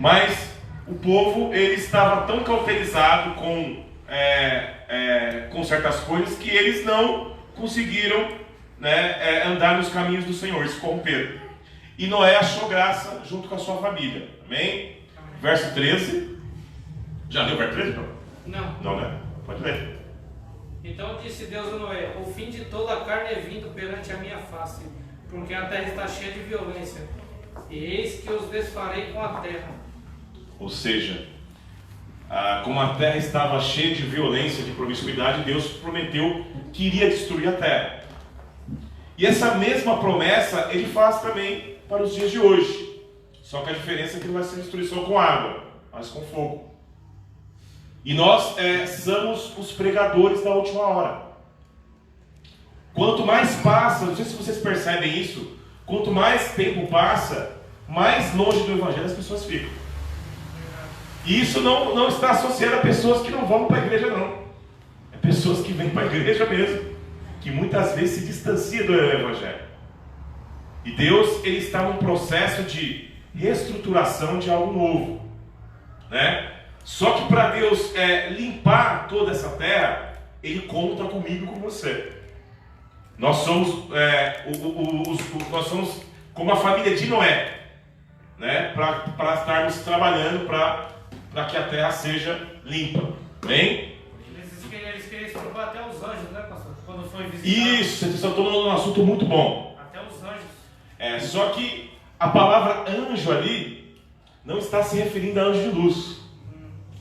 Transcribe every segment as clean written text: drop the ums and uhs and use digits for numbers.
Mas o povo, ele estava tão cauterizado com certas coisas que eles não conseguiram, né, andar nos caminhos do Senhor, se corromperam. E Noé achou graça junto com a sua família. Amém? Verso 13. Já leu o verso 13? Não. Não, né? Pode ler. Então disse Deus a Noé: o fim de toda a carne é vindo perante a minha face, porque a terra está cheia de violência, e eis que os desfarei com a terra. Ou seja, como a terra estava cheia de violência, de promiscuidade, Deus prometeu que iria destruir a terra. E essa mesma promessa Ele faz também para os dias de hoje. Só que a diferença é que não vai ser destruição com água, mas com fogo. E nós somos os pregadores da última hora. Quanto mais passa, não sei se vocês percebem isso, quanto mais tempo passa, mais longe do Evangelho as pessoas ficam. E isso não está associado a pessoas que não vão para a igreja, não. É pessoas que vêm para a igreja mesmo, que muitas vezes se distanciam do Evangelho. E Deus, Ele está num processo de reestruturação de algo novo, né? Só que para Deus limpar toda essa terra, Ele conta comigo e com você. Nós somos, nós somos como a família de Noé, né? Para estarmos trabalhando para que a terra seja limpa. Amém? Eles queriam estrupar até os anjos, né, pastor? Quando foi visitar. Isso, vocês estão num assunto muito bom. Até os anjos. Só que a palavra anjo ali não está se referindo a anjo de luz.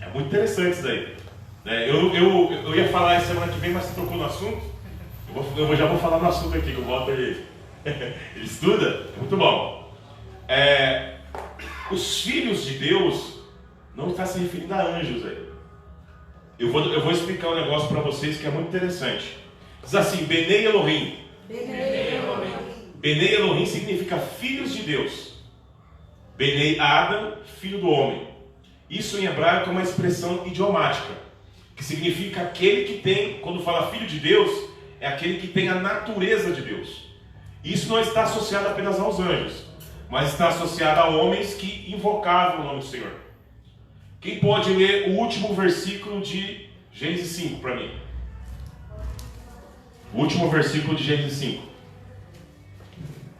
É muito interessante isso daí. Eu ia falar essa semana que vem, mas você tocou no assunto. Eu já vou falar no assunto aqui, que eu boto ele. Ele estuda, é muito bom. Os filhos de Deus não está se referindo a anjos aí. Eu vou explicar um negócio para vocês que é muito interessante. Diz assim: Benei Elohim. Benei Elohim significa filhos de Deus. Benei Adam, filho do homem. Isso em hebraico é uma expressão idiomática, que significa aquele que tem, quando fala filho de Deus, é aquele que tem a natureza de Deus. Isso não está associado apenas aos anjos, mas está associado a homens que invocavam o nome do Senhor. Quem pode ler o último versículo de Gênesis 5 para mim? O último versículo de Gênesis 5.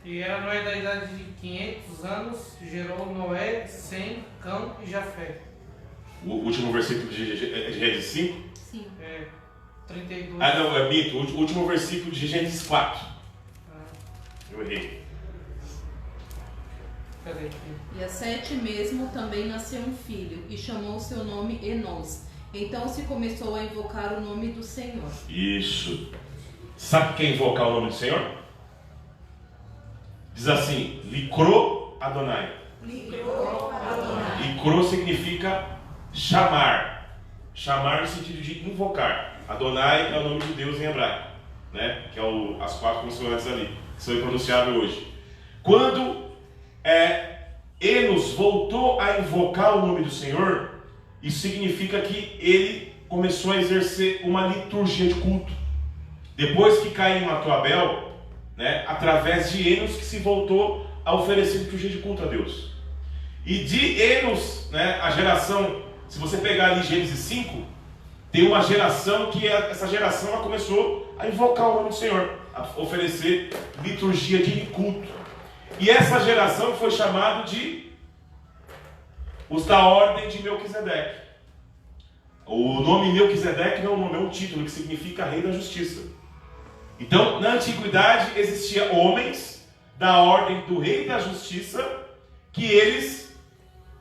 E era Noé da idade de 500 anos, gerou Noé, Sem, Cão e Jafé. O último versículo de Gênesis 5? Sim. 32. Não, é mito. O último versículo de Gênesis 4. Eu errei. Cadê aqui? E a Sete mesmo também nasceu um filho, e chamou seu nome Enós. Então se começou a invocar o nome do Senhor. Isso. Sabe quem invocar o nome do Senhor? Diz assim: Licro Adonai. Licro Adonai. Licro significa chamar. Chamar no sentido de invocar. Adonai é o nome de Deus em hebraico, né? Que é as 4 consoantes ali, que são pronunciáveis hoje. Quando Enos voltou a invocar o nome do Senhor, isso significa que ele começou a exercer uma liturgia de culto. Depois que Caim matou Abel, né, através de Enos que se voltou a oferecer liturgia de culto a Deus. E de Enos, né, a geração, se você pegar ali Gênesis 5, tem uma geração que essa geração ela começou a invocar o nome do Senhor, a oferecer liturgia de culto. E essa geração foi chamada de os da ordem de Melquisedeque. O nome Melquisedeque não é um nome, é um título que significa rei da justiça. Então, na antiguidade, existiam homens da ordem do rei da justiça que eles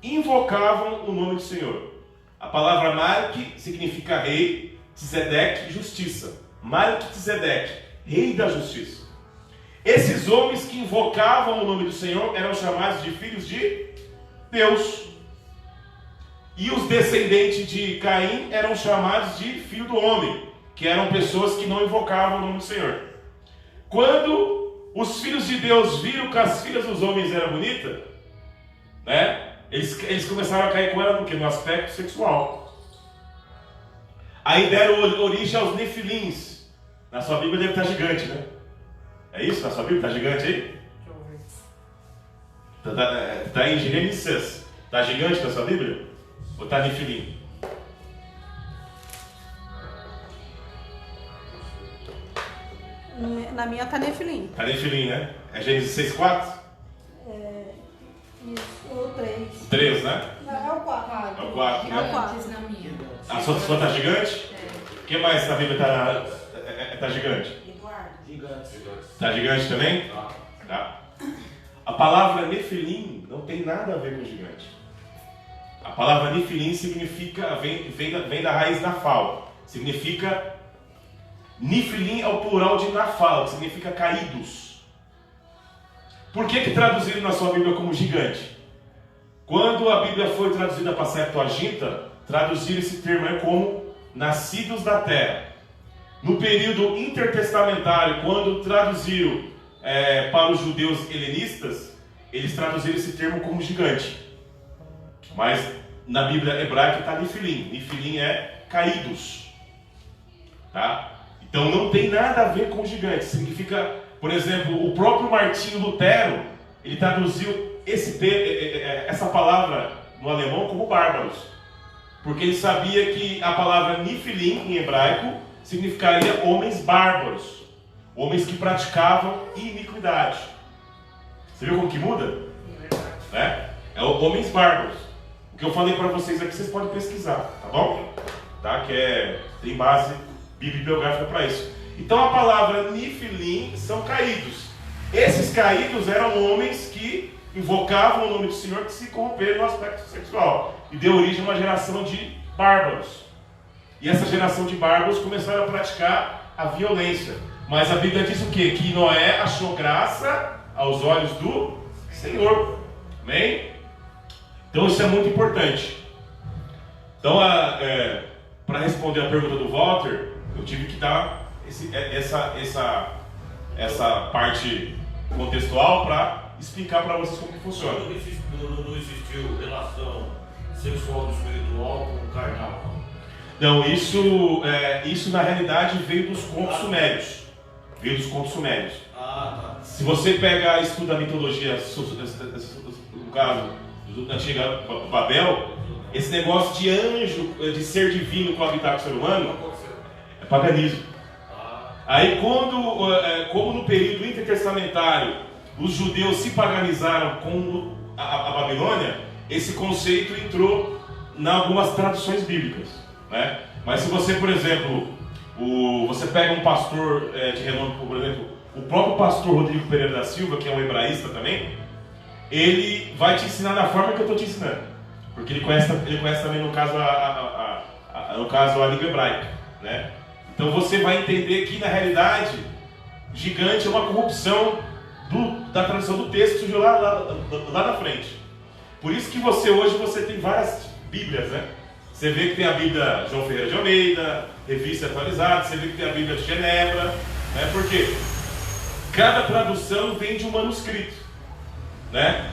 invocavam o nome do Senhor. A palavra Malque significa rei, Tzedeque, justiça. Malque-Tzedeque, rei da justiça. Esses homens que invocavam o nome do Senhor eram chamados de filhos de Deus. E os descendentes de Caim eram chamados de filho do homem, que eram pessoas que não invocavam o nome do Senhor. Quando os filhos de Deus viram que as filhas dos homens eram bonitas, né, eles começaram a cair com ela no quê? No aspecto sexual. Aí deram origem aos nefilins. Na sua Bíblia deve estar gigante, né? É isso? Na sua Bíblia está gigante aí? Deixa eu ver. Está em Gênesis. Está gigante na sua Bíblia? Ou está Nefilim? Na minha tá Nefilim. Está Nefilim, né? É Gênesis 6:4? Isso, ou 3. 3, né? Não, é o 4. É o 4, né? Gigantes na minha. A sua está gigante? O que mais na Bíblia está gigante? Gigante. Está gigante também? Tá. A palavra Nefilim não tem nada a ver com gigante. A palavra Nefilim significa, vem da raiz Nafal. Significa, Nefilim é o plural de Nafal, que significa caídos. Por que traduziram na sua Bíblia como gigante? Quando a Bíblia foi traduzida para a Septuaginta, traduziram esse termo aí como nascidos da terra. No período intertestamentário, quando traduziram para os judeus helenistas, eles traduziram esse termo como gigante. Mas na Bíblia hebraica está Nefilim. Nefilim é caídos. Tá? Então não tem nada a ver com gigante. Significa, por exemplo, o próprio Martinho Lutero, ele traduziu essa palavra no alemão como bárbaros. Porque ele sabia que a palavra Nefilim em hebraico significaria homens bárbaros. Homens que praticavam iniquidade. Você viu como que muda? Né? É homens bárbaros. O que eu falei para vocês aqui, vocês podem pesquisar, tá bom? Tá? Tem base bibliográfica para isso. Então a palavra Nefilim são caídos. Esses caídos eram homens que invocavam o nome do Senhor, que se corromperam no aspecto sexual. E deu origem a uma geração de bárbaros. E essa geração de bárbaros começaram a praticar a violência. Mas a Bíblia diz o quê? Que Noé achou graça aos olhos do Senhor. Amém? Então isso é muito importante. Então, para responder a pergunta do Walter, eu tive que dar essa parte contextual para explicar para vocês como que funciona. Não existiu relação sexual do espiritual com o carnal. Não, isso na realidade veio dos contos sumérios. Tá. Se você pega e estuda a mitologia, no caso da antiga Babel, esse negócio de anjo, de ser divino coabitar com o ser humano, é paganismo. Aí como no período intertestamentário os judeus se paganizaram com a Babilônia, esse conceito entrou em algumas traduções bíblicas, né? Mas se você, por exemplo, você pega um pastor de renome, por exemplo, o próprio pastor Rodrigo Pereira da Silva, que é um hebraísta também, ele vai te ensinar da forma que eu estou te ensinando, porque ele conhece também, no caso, a língua hebraica, né? Então você vai entender que, na realidade, gigante é uma corrupção da tradução do texto que surgiu lá na frente. Por isso que hoje tem várias Bíblias, né? Você vê que tem a Bíblia João Ferreira de Almeida, Revista Atualizada, você vê que tem a Bíblia de Genebra, né? Porque cada tradução vem de um manuscrito, né?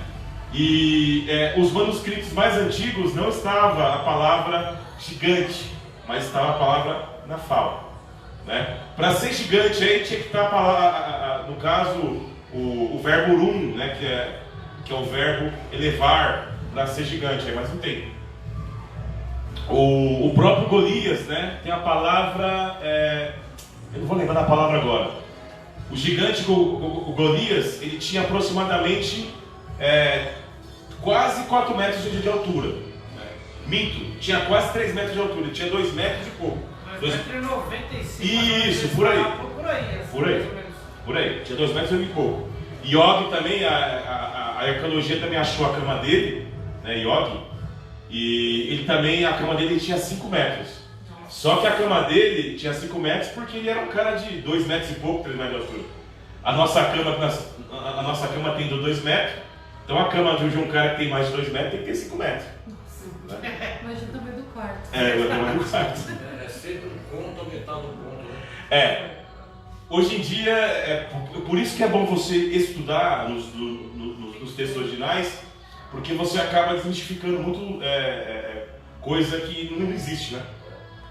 E os manuscritos mais antigos não estava a palavra gigante, mas estava a palavra Nafal, né? Para ser gigante aí tinha que estar no caso o verbo urum, né? Que é o verbo elevar para ser gigante, mas não tem. O próprio Golias, né? Tem a palavra, eu não vou lembrar da palavra agora. O gigante Golias, ele tinha aproximadamente quase 4 metros de altura. Minto, tinha quase 3 metros de altura, tinha 2 metros e pouco. 2,95 m. Isso, por aí. Tinha 2 metros e pouco. Yogi também, a arqueologia também achou a cama dele, né, Yogi, e ele também, a cama dele tinha 5 metros. Só que a cama dele tinha 5 metros porque ele era um cara de 2 metros e pouco, 3 metros de altura. A nossa cama tem 2 metros, então a cama de um cara que tem mais de 2 metros tem que ter 5 metros. Né? Imagina o tamanho do quarto. O tamanho do quarto. É sempre um ponto aumentado um ponto, né? Hoje em dia, por isso que é bom você estudar nos textos originais, porque você acaba desmistificando muito coisa que não existe, né?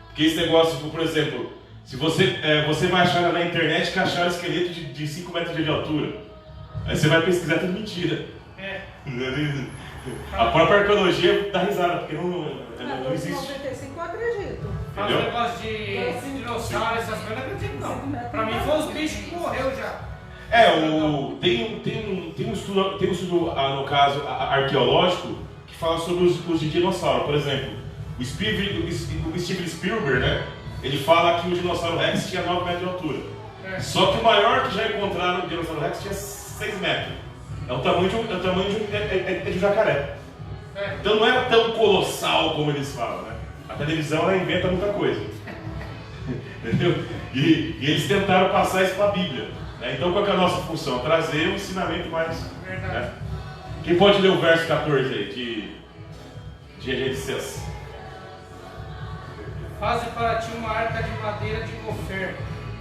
Porque esse negócio, por exemplo, se você vai achar na internet que acharam esqueleto de 5 metros de altura, aí você vai pesquisar, tudo mentira. A própria arqueologia dá risada, porque não existe. 95 eu acredito. Faz Entendeu? negócio de dinossauro, essas coisas, eu não acredito não. Pra mim foi os bichos que morreu já. Tem um estudo no caso, arqueológico, que fala sobre os de dinossauro. Por exemplo, o Steven Spielberg, né? Ele fala que o dinossauro Rex tinha 9 metros de altura. Só que o maior que já encontraram o dinossauro Rex tinha 6 metros. É o tamanho de um jacaré. Então não era tão colossal como eles falam, né? A televisão ela inventa muita coisa. Entendeu? E eles tentaram passar isso para a Bíblia. Né? Então qual que é a nossa função? Trazer um ensinamento mais. Né? Quem pode ler o verso 14 aí de Egésias? Faze para ti uma arca de madeira de gofer.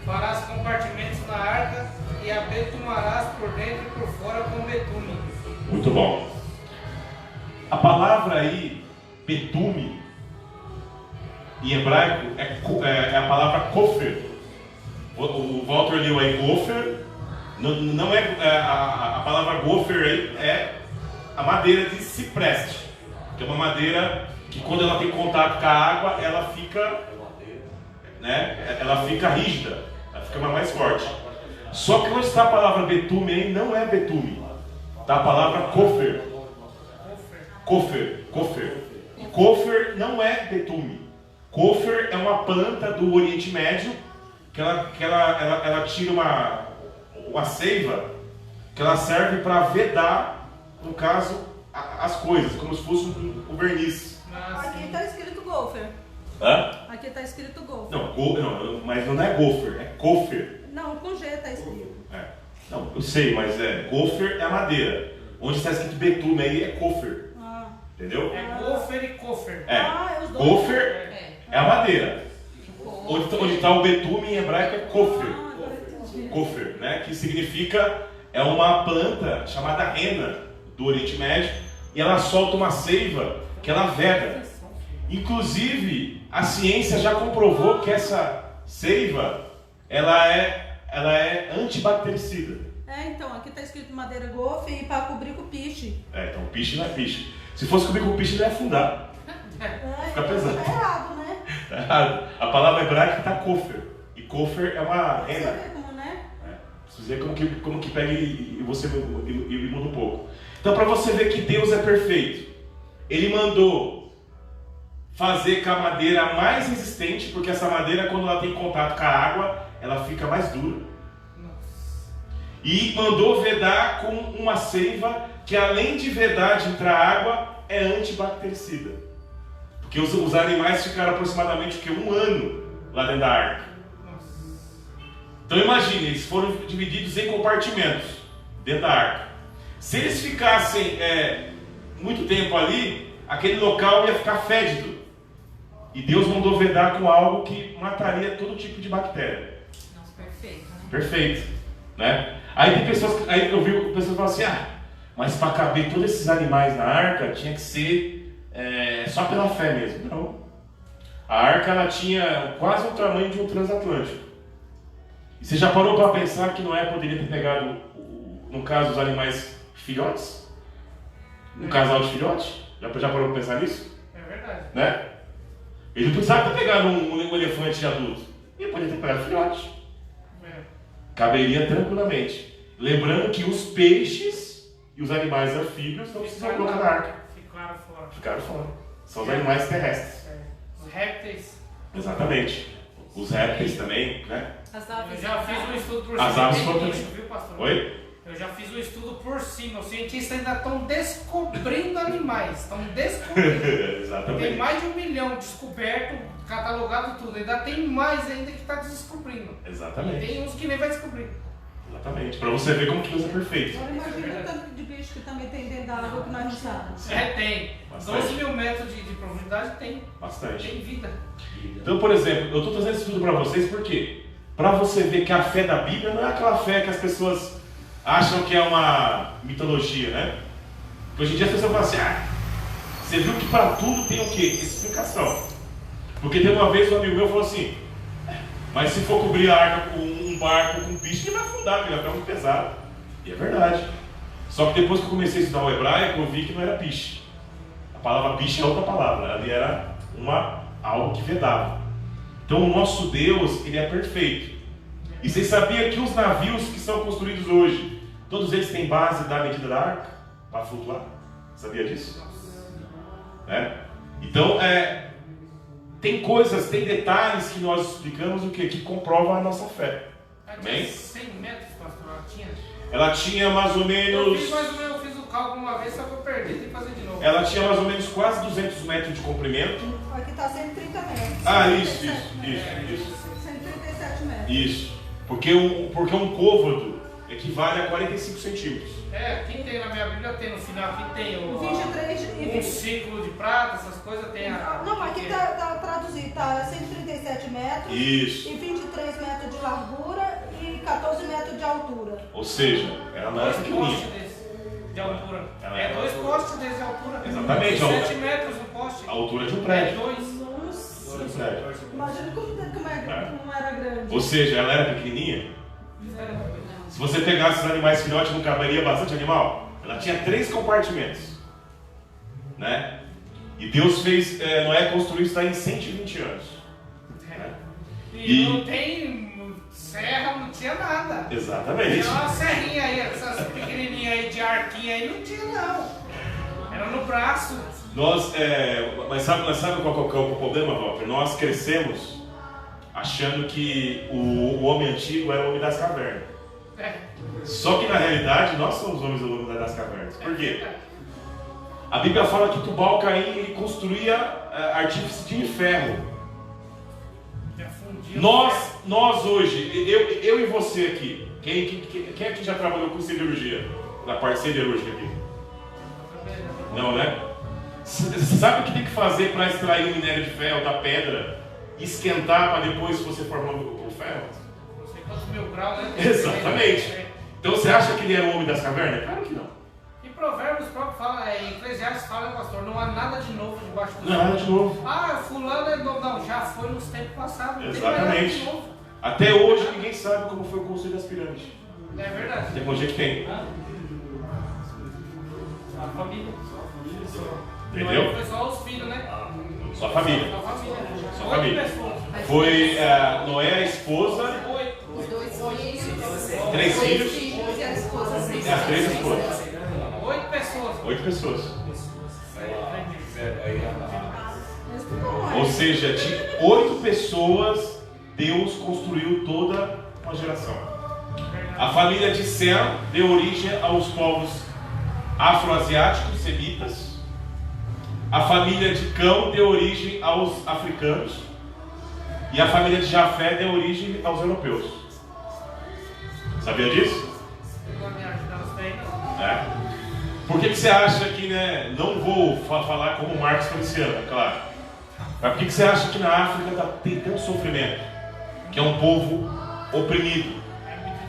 Farás compartimentos na arca e a betumarás por dentro e por fora com betume. Muito bom. A palavra aí, betume, em hebraico, é a palavra kofer. O Walter leu aí gofer. Não é a palavra gofer aí é a madeira de cipreste, que é uma madeira que quando ela tem contato com a água, ela fica, né, ela fica rígida, ela fica mais forte. Só que onde está a palavra betume aí, não é betume. Está a palavra kofer. Kofer. E kofer não é betume. Kofer é uma planta do Oriente Médio que ela tira uma seiva que ela serve para vedar, no caso, as coisas, como se fosse um verniz. Aqui está escrito Gopher. Hã? Aqui está escrito Gopher. Não, mas não é gofer, é kofer. Não, com G está escrito. Não, eu sei, mas gofer é a madeira. Onde está escrito betume aí é kofer. Entendeu? É gofer e kofer. Os dois. Gofer é a madeira. Onde está o betume em hebraico é kofer. Agora eu entendi. Kofer, né? Que significa, é uma planta chamada rena do Oriente Médio, e ela solta uma seiva que ela veda. Inclusive, a ciência já comprovou que essa seiva ela é antibactericida. Então, aqui está escrito madeira Gopher e para cobrir com piche. Então piche não é piche. Se fosse cobrir com piche, ele ia afundar. Fica pesado. Tá errado, né? Tá errado. A palavra hebraica está kofer. E kofer é uma Você rena. vê como, né? Você vê como que pega e você e muda um pouco. Então, para você ver que Deus é perfeito, Ele mandou fazer com a madeira mais resistente, porque essa madeira, quando ela tem contato com a água, ela fica mais dura. E mandou vedar com uma seiva que, além de vedar de entrar água, é antibactericida. Porque os animais ficaram aproximadamente um ano lá dentro da arca. Então imagine, eles foram divididos em compartimentos dentro da arca. Se eles ficassem muito tempo ali, aquele local ia ficar fédido. E Deus mandou vedar com algo que mataria todo tipo de bactéria. Nossa, perfeito, né? Perfeito, né? Aí tem pessoas, aí eu vi pessoas falando assim, mas para caber todos esses animais na arca tinha que ser só pela fé mesmo. Não. A arca ela tinha quase o tamanho de um transatlântico. E você já parou para pensar que Noé poderia ter pegado, no caso, os animais filhotes? Um casal de filhotes? Já parou para pensar nisso? É verdade. Né? Ele não precisava ter pegado um elefante adulto. Ele poderia ter pegado filhote. Caberia tranquilamente. Lembrando que os peixes e os animais anfíbios não precisam colocar na arca. Ficaram fora. São os animais terrestres. Os répteis. Exatamente. Os répteis também, né? Eu já fiz um estudo por As cima. aves Tem foram bicho, também. viu, pastor? Oi? Eu já fiz um estudo por cima. Os cientistas ainda estão descobrindo animais. Estão descobrindo. Tem Exatamente. mais de 1 milhão descoberto, catalogado tudo. Ainda tem mais ainda que está descobrindo. E Exatamente. tem uns que nem vai descobrir. Exatamente. Para você ver como que Deus é perfeito. Agora imagina o tanto de bicho que também tem dentro da água que nós não sabemos. Tem. Bastante. 12 mil metros de profundidade tem. Bastante. Tem vida. Então, por exemplo, eu estou trazendo isso tudo para vocês porque para você ver que a fé da Bíblia não é aquela fé que as pessoas acham que é uma mitologia, né? Porque hoje em dia as pessoas falam assim, você viu que para tudo tem o quê? Explicação. Porque tem uma vez um amigo meu falou assim, mas se for cobrir a arca com um barco com um bicho, ele vai afundar, porque ele vai ficar muito pesado. E é verdade. Só que depois que eu comecei a estudar o hebraico, eu vi que não era piche. A palavra piche é outra palavra, ali era algo que vedava. Então o nosso Deus, ele é perfeito. E vocês sabiam que os navios que são construídos hoje, todos eles têm base da medida da arca para flutuar? Sabia disso? Então, tem coisas, tem detalhes que nós explicamos que comprovam a nossa fé. Amém? 100 metros, pastor, ela tinha? Ela tinha mais ou menos... Eu fiz o cálculo uma vez, só que eu perdi, tem que fazer de novo. Ela tinha mais ou menos quase 200 metros de comprimento. Aqui está 130 metros. Ah, isso. 137 metros. Isso. Porque um côvado equivale a 45 centímetros. Quem tem na minha Bíblia tem no final, aqui tem o 23 e 20. ciclo de prata, essas coisas tem Não, aqui está traduzido, está 137 metros. Isso. E 23 metros de largura e 14 metros de altura. Ou seja, ela não era Dois pequenininha. postes desses de altura. Ela era- Dois postes desses de altura. Exatamente, 7 metros o poste. A altura de um É prédio. 2. De um prédio. Imagina como era grande. Ou seja, ela era pequenininha. Se você pegasse os animais filhotes, não caberia bastante animal? Ela tinha 3 compartimentos. Né? E Deus fez Noé construir isso aí em 120 anos. E não tem serra, não tinha nada. Exatamente. Tinha uma serrinha aí, essas pequenininhas aí de arquinha aí, não tinha não. Era no braço. Mas sabe qual que é o problema, Walter? Nós crescemos achando que o homem antigo era o homem das cavernas. Só que na realidade nós somos homens do homem das cavernas. Por quê? A Bíblia fala que Tubal-Caim ele construía artífice de ferro. Nós hoje, eu e você aqui, quem aqui já trabalhou com siderurgia? Na parte siderúrgica aqui? Não, né? Você sabe o que tem que fazer para extrair o minério de ferro da pedra, esquentar para depois você formar o ferro? Não sei quantos mil graus, né? Exatamente. Então você acha que ele era o homem das cavernas? Claro que não. E Provérbios próprio fala, em Eclesiastes fala, pastor, não há nada de novo debaixo do Não, nada de novo. fulano é novo. Não, já foi nos tempos passados. Não Exatamente. tem nada de novo. Até hoje ninguém sabe como foi construída as pirâmides. É verdade. Tecnologia que tem. A família. Entendeu? Não foi só os filhos, né? Só a família. Só a família. Só a 8 família. pessoas. Foi Noé, a esposa, 8. Os 2 filhos. 3 Dois filhos filhos e a esposa. e as 3 esposas. 8 pessoas. 8 pessoas. Mas como é? Ou seja, de 8 pessoas, Deus construiu toda uma geração. A família de Sem deu origem aos povos afroasiáticos, semitas. A família de Cão deu origem aos africanos. E a família de Jafé deu origem aos europeus. Sabia disso? Vai me ajudar os bem. Por que você acha que, não vou falar como Marcos Feliciano, é claro. Mas por que você acha que na África tem tanto sofrimento? Que é um povo oprimido.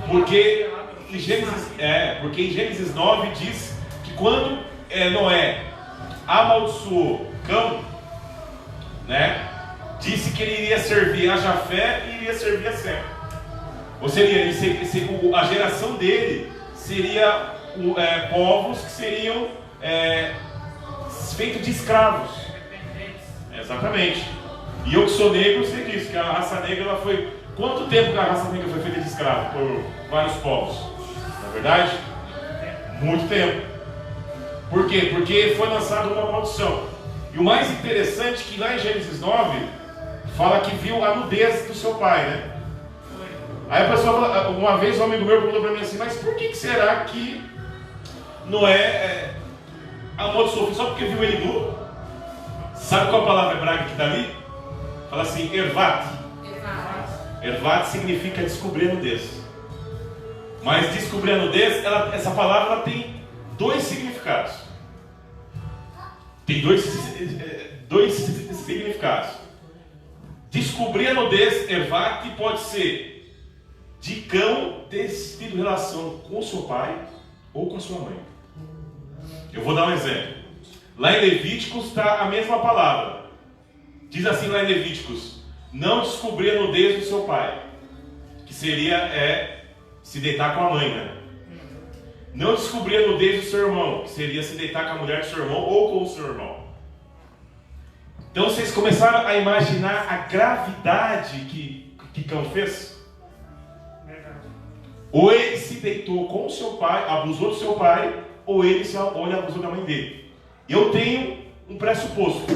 Porque em Gênesis 9 diz que quando Noé amaldiçoou Cão, disse que ele iria servir a Jafé e iria servir a Sem. Ou seria, a geração dele seria povos que seriam feitos de escravos. Exatamente. E eu que sou negro, sei disso, que a raça negra ela foi... Quanto tempo que a raça negra foi feita de escravo por vários povos? Não é verdade? Muito tempo. Por quê? Porque foi lançada uma maldição. E o mais interessante é que lá em Gênesis 9 fala que viu a nudez do seu pai, né? Aí a pessoa, uma vez um amigo meu perguntou para mim assim, mas por que será que Noé amaldiçoou? Só porque viu ele nu? Sabe qual a palavra hebraica que está ali? Fala assim, ervat. Ervat significa descobrir a nudez. Mas descobrir a nudez, essa palavra tem 2 significados. Tem dois significados. Descobrir a nudez, ervat, pode ser de Cão ter tido relação com o seu pai ou com a sua mãe. Eu vou dar um exemplo. Lá em Levíticos está a mesma palavra. Diz assim lá em Levíticos: não descobrir a nudez do seu pai, que seria se deitar com a mãe, né? Não descobrir a nudez do seu irmão, que seria se deitar com a mulher do seu irmão ou com o seu irmão. Então vocês começaram a imaginar a gravidade que Cão fez? Verdade. Ou ele se deitou com o seu pai, abusou do seu pai, ou ele abusou da mãe dele. Eu tenho um pressuposto,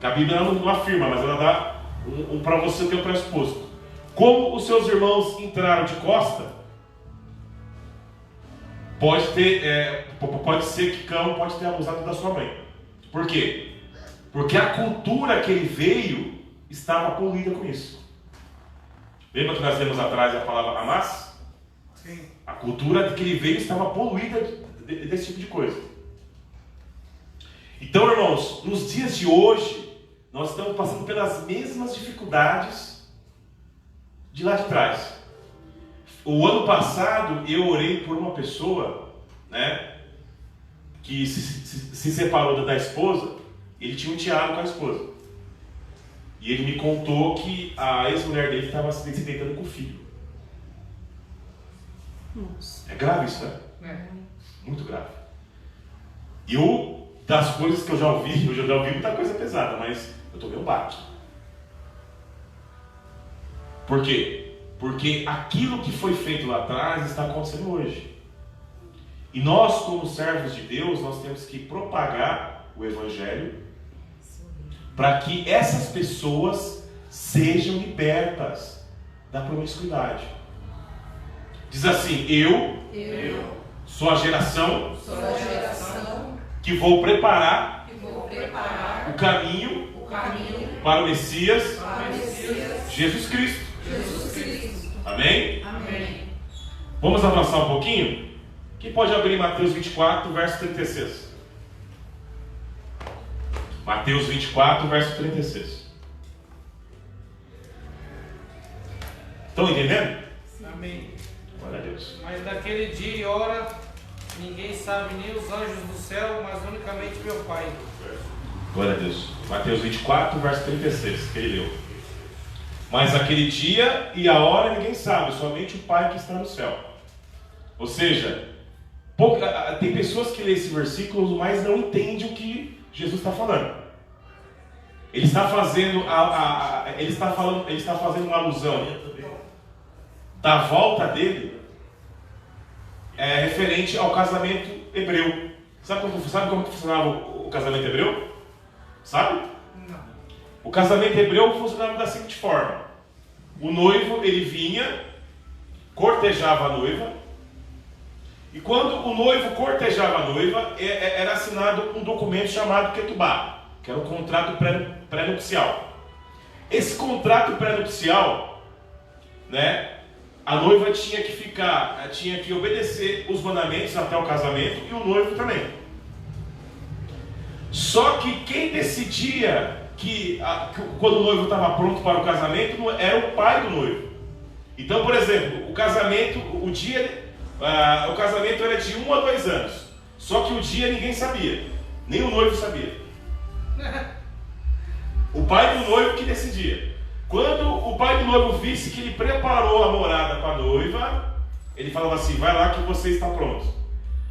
que a Bíblia não afirma, mas ela dá para você ter um pressuposto. Como os seus irmãos entraram de costa, pode ser que Cão pode ter abusado da sua mãe. Por quê? Porque a cultura que ele veio estava poluída com isso. Lembra que nós lemos atrás a palavra Hamas? Sim. A cultura que ele veio estava poluída desse tipo de coisa. Então, irmãos, nos dias de hoje, nós estamos passando pelas mesmas dificuldades de lá de trás. O ano passado, eu orei por uma pessoa, né, que se separou da esposa. Ele tinha um teado com a esposa. E ele me contou que a ex-mulher dele estava se deitando com o filho. Nossa. É grave isso, né? É. Muito grave. Das coisas que eu já ouvi muita coisa pesada, mas eu tomei um baque. Por quê? Porque aquilo que foi feito lá atrás está acontecendo hoje. E nós, como servos de Deus, nós temos que propagar o Evangelho para que essas pessoas sejam libertas da promiscuidade. Diz assim: eu sou a geração que vou preparar o caminho para o Messias, Jesus Cristo. Amém? Vamos avançar um pouquinho? Quem pode abrir Mateus 24, verso 36? Mateus 24, verso 36. Estão entendendo? Amém. Glória a Deus. Mas daquele dia e hora, ninguém sabe, nem os anjos do céu, mas unicamente meu Pai. Glória a Deus. Mateus 24, verso 36, que ele leu. Mas aquele dia e a hora ninguém sabe, somente o Pai que está no céu. Ou seja, tem pessoas que lêem esse versículo, mas não entendem o que Jesus está falando. Ele está fazendo uma alusão da volta dele referente ao casamento hebreu. Sabe como funcionava o casamento hebreu? Sabe? Não. O casamento hebreu funcionava da seguinte forma: o noivo, ele vinha, cortejava a noiva, e quando o noivo cortejava a noiva, era assinado um documento chamado ketubá, que era um contrato pré-nupcial. Esse contrato pré-nupcial, né, a noiva tinha que obedecer os mandamentos até o casamento, e o noivo também. Só que quem decidia quando o noivo estava pronto para o casamento era o pai do noivo. Então, por exemplo, o casamento era de 1 a 2 anos. Só que o dia ninguém sabia, nem o noivo sabia. O pai do noivo que decidia. Quando o pai do noivo visse que ele preparou a morada com a noiva, ele falava assim: vai lá que você está pronto.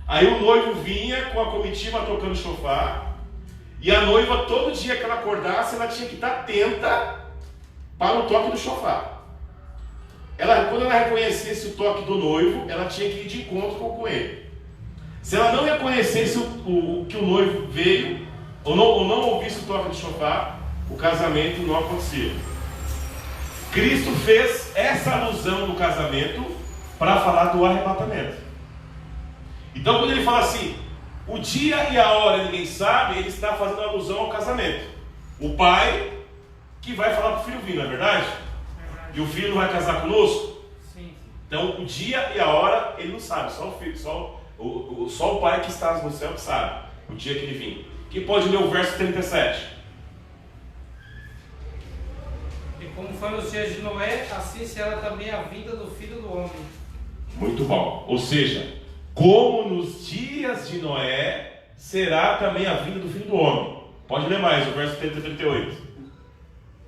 Aí o noivo vinha com a comitiva tocando chofar, e a noiva, todo dia que ela acordasse, ela tinha que estar atenta para o toque do chofar. Quando ela reconhecesse o toque do noivo, ela tinha que ir de encontro com ele. Se ela não reconhecesse que o noivo veio, ou não ouvisse o toque do chofar, o casamento não acontecia. Cristo fez essa alusão no casamento para falar do arrebatamento. Então, quando ele fala assim, o dia e a hora ninguém sabe, ele está fazendo alusão ao casamento. O pai que vai falar para o filho vir, não é verdade? E o filho vai casar conosco? Sim. Então, o dia e a hora ele não sabe, só o filho, só o pai que está no céu que sabe o dia que ele vir. Quem pode ler o verso 37? E como foi nos dias de Noé, assim será também a vinda do Filho do Homem. Muito bom. Ou seja, como nos dias de Noé, será também a vinda do Filho do Homem. Pode ler mais, o verso 38.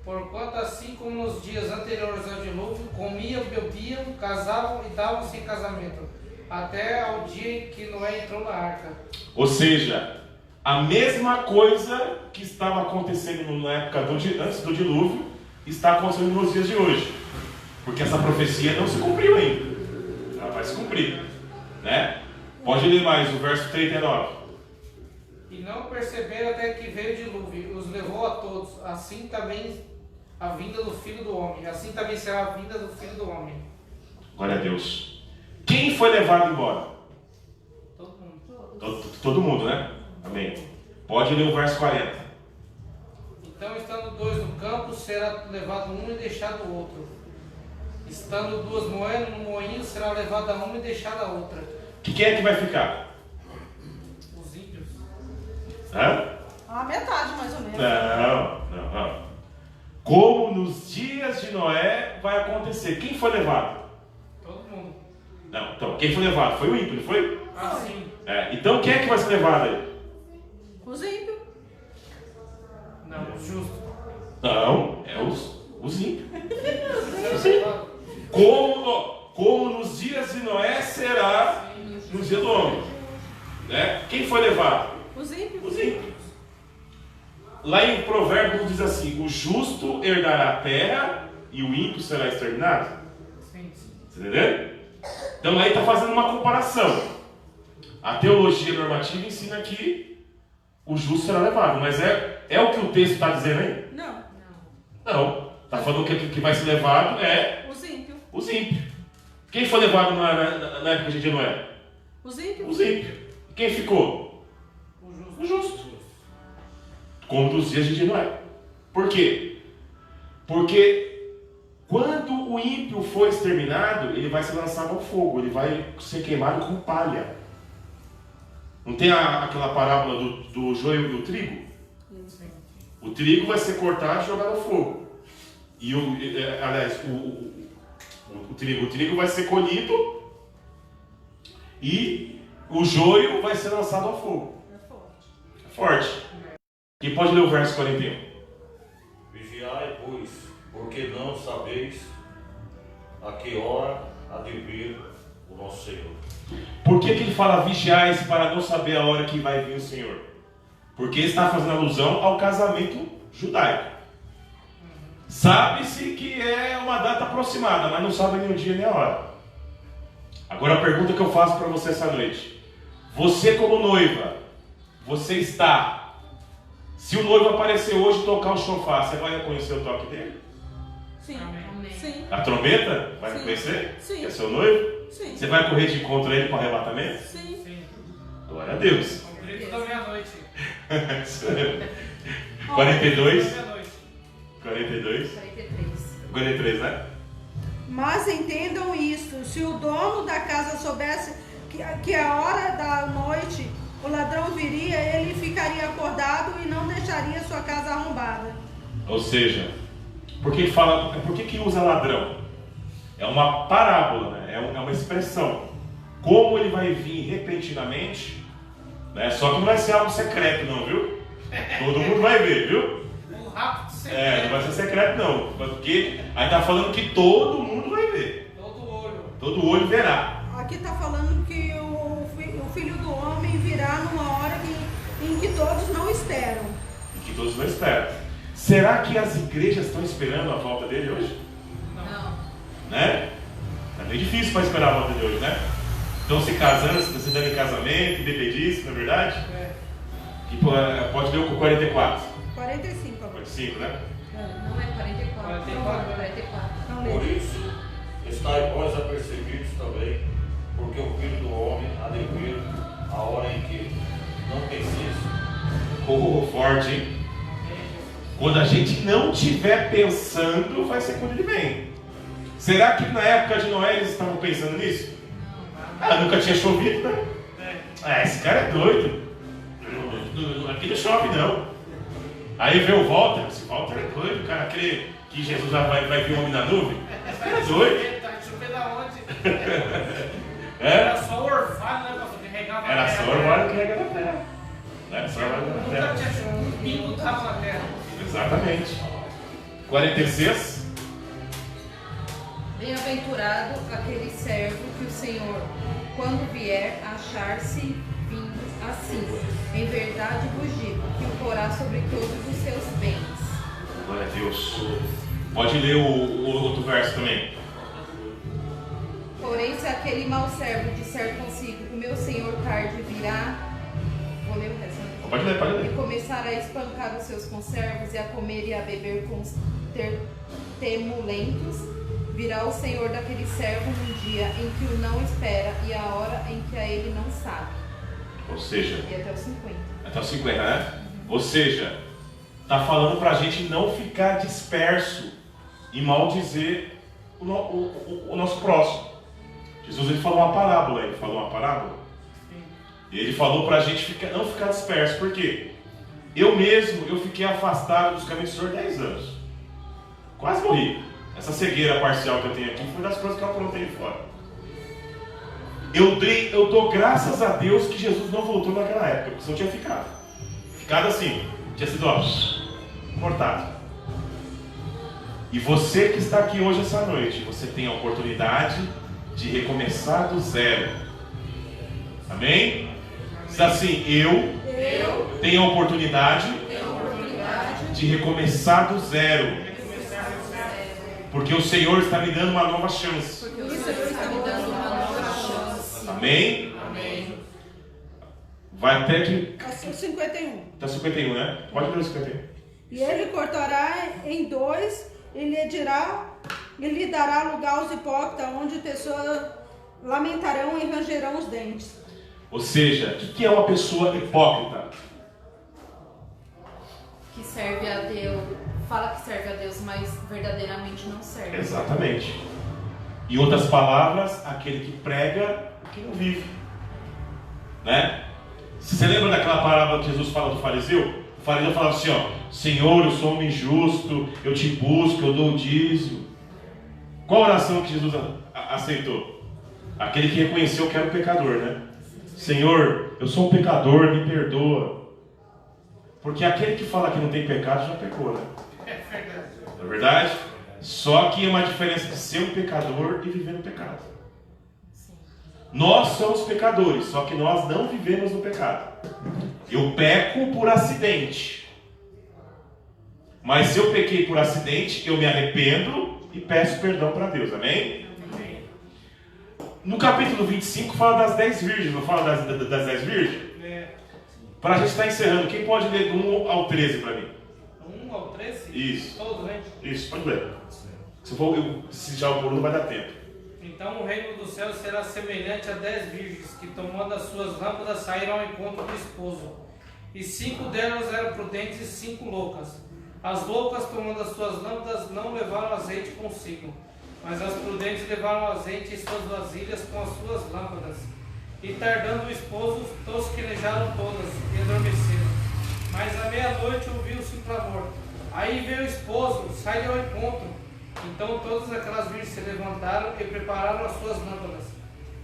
Porquanto assim como nos dias anteriores ao dilúvio, comiam, bebiam, casavam e davam-se em casamento, até ao dia em que Noé entrou na arca. Ou seja, a mesma coisa que estava acontecendo na época antes do dilúvio está acontecendo nos dias de hoje. Porque essa profecia não se cumpriu ainda. Ela vai se cumprir, né? Pode ler mais o verso 39. E não perceberam até que veio o dilúvio, os levou a todos. Assim também a vinda do Filho do Homem. Assim também será a vinda do Filho do Homem. Glória a Deus. Quem foi levado embora? Todo mundo. Todo mundo, né? Amém. Pode ler o verso 40. Então, estando dois no campo, será levado um e deixado o outro. Estando duas moendo no moinho, será levada uma e deixada a outra. Quem é que vai ficar? Os ímpios. Hã? A metade, mais ou menos. Não. Como nos dias de Noé vai acontecer. Quem foi levado? Todo mundo. Não, então, quem foi levado? Foi o ímpio, não foi? Assim. Então quem é que vai ser levado aí? Os ímpios. Não, os justos. Não, é os ímpios. Será levado. Como nos dias de Noé será nos dias do homem. Né? Quem foi levado? Os ímpios. Os ímpios. Lá em Provérbios diz assim: o justo herdará a terra e o ímpio será exterminado. Sim. Você entendeu? Então aí está fazendo uma comparação. A teologia normativa ensina que o justo será levado, mas é o que o texto está dizendo aí? Não. Não. Está falando que vai ser levado Os ímpios. os ímpios. Quem foi levado na época de Noé? Os ímpios. Os ímpios. Quem ficou? O justo. O justo. Como dos dias de Noé. Por quê? Porque quando o ímpio for exterminado, ele vai ser lançado ao fogo, ele vai ser queimado com palha. Não tem aquela parábola do joio e do trigo? Sim. O trigo vai ser cortado e jogado ao fogo. E o trigo vai ser colhido e o joio vai ser lançado ao fogo. É forte. Quem pode ler o verso 41? Vigiai, pois, porque não sabeis a que hora há de vir o nosso Senhor. Por que ele fala vigiais para não saber a hora que vai vir o Senhor? Porque está fazendo alusão ao casamento judaico. Sabe-se que é uma data aproximada, mas não sabe nem o dia nem a hora. Agora a pergunta que eu faço para você essa noite: você como noiva, você está... Se o noivo aparecer hoje e tocar o chofar, você vai reconhecer o toque dele? Sim. Amém. Sim. A trombeta? Vai Sim. reconhecer? Sim. Que é seu noivo? Sim. Você vai correr de encontro a ele para o arrebatamento? Sim. Sim. Glória a Deus. O grito da meia-noite. 42. Meia-noite. 42. 43. 43, né? Mas entendam isto: se o dono da casa soubesse que a hora da noite o ladrão viria, ele ficaria acordado e não deixaria sua casa arrombada. Ou seja, por que usa ladrão? É uma parábola, né? É uma expressão. Como ele vai vir repentinamente, né? Só que não vai ser algo secreto não, viu? Todo mundo vai ver, viu? Um rápido secreto. Não vai ser secreto não, porque aí está falando que todo mundo vai ver. Todo olho. Todo olho verá. Aqui está falando que o Filho do Homem virá numa hora em que todos não esperam. E que todos não esperam. Será que as igrejas estão esperando a volta dele hoje? Não. Né? É bem difícil para esperar a volta de hoje, né? Estão se casando, se dando em casamento, bebedice, não é verdade? É. Que pode ler o 44. 45 agora. 45, né? Não é 44. 44. 44. Não Por lê. isso, estai vós apercebidos também, porque o Filho do Homem há de vir a hora em que não penseis. Forte, hein? Quando a gente não estiver pensando, vai ser quando ele vem. Será que na época de Noé eles estavam pensando nisso? Nunca tinha chovido, né? Esse cara é doido. Aqui não chove, não. Aí veio o Walter. Esse Walter é doido. O cara crê que Jesus vai vir homem na nuvem. Esse cara é doido. Tá chovendo aonde? É? Era só o orvalho, né, pastor? Que regava Era a terra. só o orvalho que rega na terra. Né? Só o orvalho na Nunca terra. tinha chovido. Um pingo tava na terra. Exatamente. 46. Bem-aventurado aquele servo que o Senhor, quando vier, achar-se vindo assim. Em verdade vos digo que o porá sobre todos os seus bens. Glória a Deus. Pode ler o outro verso também. Porém, se aquele mau servo disser consigo, o meu senhor tarde virá, vou ler o resto. Pode ler, pode E ler. começar a espancar os seus conservos e a comer e a beber com os temulentos, virá o senhor daquele servo num dia em que o não espera e a hora em que a ele não sabe. Ou seja, E até os 50. até os 50, né? Ou seja, está falando para a gente não ficar disperso e maldizer o nosso próximo. Jesus ele falou uma parábola, E ele falou para a gente não ficar disperso. Por quê? Eu fiquei afastado dos caminhos do Senhor 10 anos. Quase morri. Essa cegueira parcial que eu tenho aqui foi das coisas que eu aprontei fora. Eu dou graças a Deus que Jesus não voltou naquela época, porque senão eu tinha ficado assim, tinha sido cortado. E você que está aqui hoje essa noite, você tem a oportunidade de recomeçar do zero. Amém? Diz assim, eu tenho a oportunidade de recomeçar do zero. Porque o Senhor está me dando uma nova chance. Porque o Senhor está me dando uma nova chance. Amém? Vai até que... 51. Está 51, né? Pode ler o 51. E ele cortará em dois e lhe dará lugar aos hipócritas, onde pessoas lamentarão e rangerão os dentes. Ou seja, o que é uma pessoa hipócrita? Que serve a Deus, fala que serve a Deus, mas verdadeiramente não serve. Exatamente. Em outras palavras, aquele que prega o que não vive. Né? Você lembra daquela parábola que Jesus fala do fariseu? O fariseu falava assim, ó: Senhor, eu sou homem justo, eu te busco, eu dou o dízimo. Qual oração que Jesus aceitou? Aquele que reconheceu que era um pecador, né? Senhor, eu sou um pecador, me perdoa. Porque aquele que fala que não tem pecado já pecou, né? Não é verdade? Só que é uma diferença de ser um pecador e viver no pecado. Nós somos pecadores, só que nós não vivemos no pecado. Eu peco por acidente. Mas se eu pequei por acidente, eu me arrependo e peço perdão para Deus, amém? No capítulo 25 fala das 10 virgens, não fala das 10 virgens? Para a gente estar encerrando, quem pode ler do 1 ao 13 para mim? 1 ao 13? Isso. Todos, né? Isso, pode ler. Se já por um não vai dar tempo. Então o reino dos céus será semelhante a 10 virgens que, tomando as suas lâmpadas, saíram ao encontro do esposo. E 5 delas eram prudentes e 5 loucas. As loucas, tomando as suas lâmpadas, não levaram azeite consigo, mas as prudentes levaram azeite em suas vasilhas com as suas lâmpadas. E tardando o esposo, tosquenejaram todas e adormeceram. Mas à meia-noite ouviu-se um clamor. Aí veio o esposo, saiu ao encontro. Então todas aquelas virgens se levantaram e prepararam as suas lâmpadas.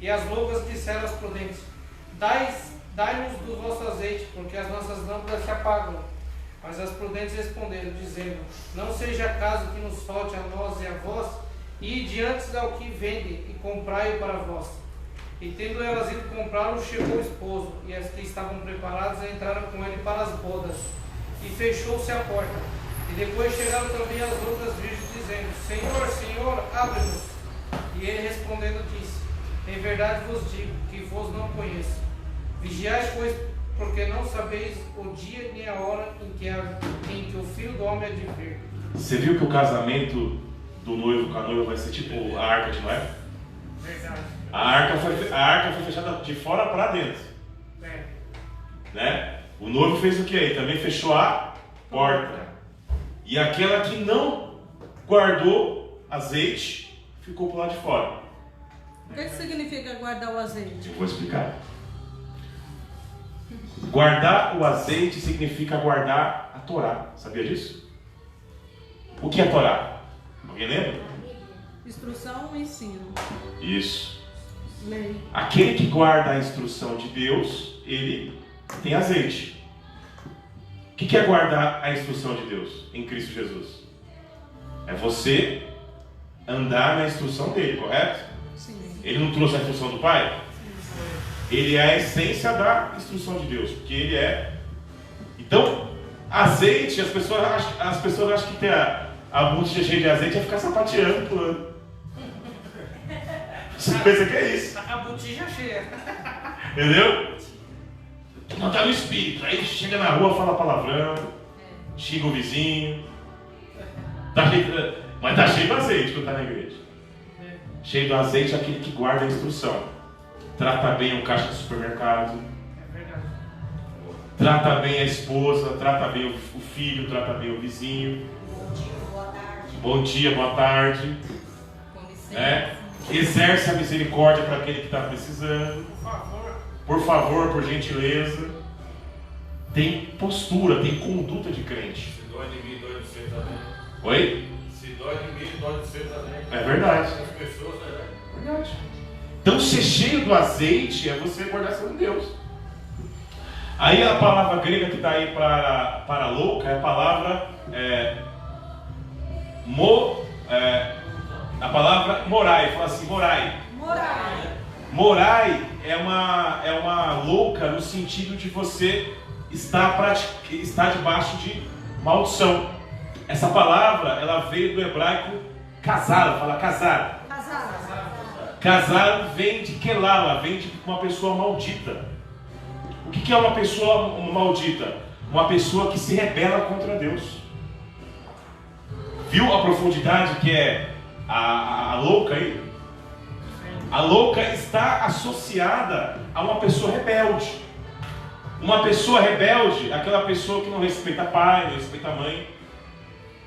E as loucas disseram às prudentes: Dai-nos do vosso azeite, porque as nossas lâmpadas se apagam. Mas as prudentes responderam, dizendo: Não seja caso que nos falte a nós e a vós, e diante ao que vende, e comprai-o para vós. E tendo elas ido comprá-lo, chegou o esposo, e as que estavam preparadas entraram com ele para as bodas. E fechou-se a porta. E depois chegaram também as outras virgens, dizendo: Senhor, Senhor, abre-nos. E ele respondendo disse: Em verdade vos digo que vos não conheço. Vigiai, pois, porque não sabeis o dia nem a hora em que o Filho do Homem há de vir. Você viu que o casamento do noivo com a noiva vai ser tipo a arca de Noé? Verdade. A arca foi fechada de fora para dentro. É. Né? O noivo fez o que aí? Também fechou a porta. E aquela que não guardou azeite ficou por lá de fora. O que significa guardar o azeite? Eu vou explicar. Guardar o azeite significa guardar a Torá. Sabia disso? O que é a Torá? Alguém lembra? Instrução ou ensino? Isso. Lei. Aquele que guarda a instrução de Deus, ele tem azeite. O que é guardar a instrução de Deus em Cristo Jesus? É você andar na instrução dele, correto? Sim. Ele não trouxe a instrução do Pai? Ele é a essência da instrução de Deus, porque ele é. Então, azeite, as pessoas acham que ter a botija cheia de azeite é ficar sapateando, pulando. Você pensa que é isso? A botija cheia. Entendeu? Não está no espírito. Aí chega na rua, fala palavrão, xinga o vizinho. Mas tá cheio do azeite quando está na igreja. Cheio do azeite é aquele que guarda a instrução. Trata bem o caixa do supermercado. É verdade. Trata bem a esposa, trata bem o filho, trata bem o vizinho. Bom dia, boa tarde. Com licença. Né? Exerce a misericórdia para aquele que está precisando. Por favor, por gentileza. Tem postura, tem conduta de crente. Se dói de mim, dói de você também. Oi? Se dói de mim, dói de você também. É verdade. As pessoas, né? Verdade. Então, ser cheio do azeite é você guardar com Deus. Aí a palavra grega que está aí para louca é a palavra a palavra morai. Fala assim, morai. Morai é uma louca no sentido de você estar debaixo de maldição. Essa palavra ela veio do hebraico casar, fala casar. Casar vem de quelala, vem de uma pessoa maldita. O que é uma pessoa maldita? Uma pessoa que se rebela contra Deus. Viu a profundidade que é a louca aí? A louca está associada a uma pessoa rebelde. Uma pessoa rebelde, aquela pessoa que não respeita pai, não respeita mãe.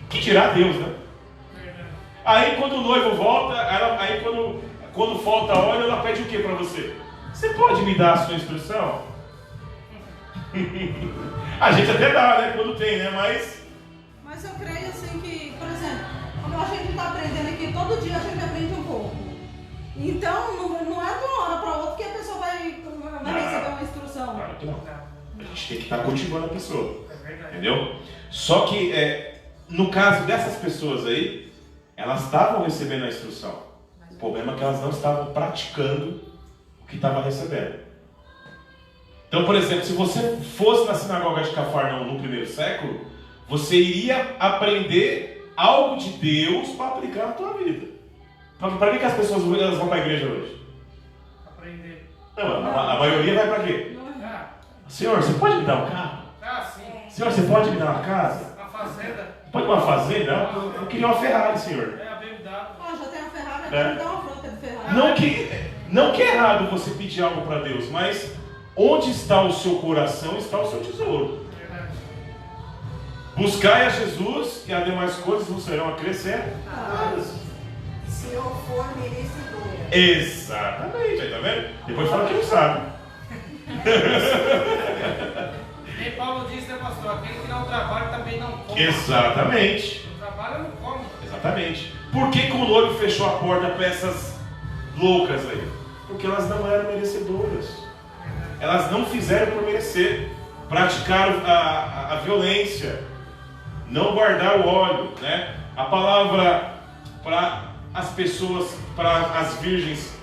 Que dirá Deus, né? Aí quando o noivo volta, quando falta óleo, ela pede o que para você? Você pode me dar a sua instrução? A gente até dá, né? Quando tem, né? Mas eu creio assim que, por exemplo, como a gente está aprendendo aqui, todo dia a gente aprende um pouco. Então, não é de uma hora para outra que a pessoa vai receber uma instrução. Claro que não. A gente tem que estar cultivando a pessoa. É verdade. Entendeu? Só que, no caso dessas pessoas aí, elas estavam recebendo a instrução. O problema é que elas não estavam praticando o que estavam recebendo. Então, por exemplo, se você fosse na sinagoga de Cafarnaum no primeiro século, você iria aprender algo de Deus para aplicar na tua vida. Para que as pessoas elas vão para a igreja hoje? Aprender. Não, a maioria vai para quê? Ah, Senhor, você pode me dar um carro? sim. Senhor, você pode me dar uma casa? A fazenda. Pode uma fazenda? Eu queria uma Ferrari, senhor. É a BMW. Já tem a Ferrari, É. me dá uma frota de Ferrari. Não que é errado você pedir algo para Deus, mas onde está o seu coração, está o seu tesouro. Verdade. Buscai a Jesus e as demais coisas não serão acrescentadas. Se eu for merecedora. Exatamente, aí tá vendo? Depois fala que não sabe. Nem Paulo disse, né, pastor? Aquele que não trabalha também não come. Exatamente. Não trabalha, não come. Exatamente. Por que o noivo fechou a porta para essas loucas aí? Porque elas não eram merecedoras. Elas não fizeram por merecer. Praticaram a violência. Não guardar o óleo, né? A palavra para as pessoas, para as virgens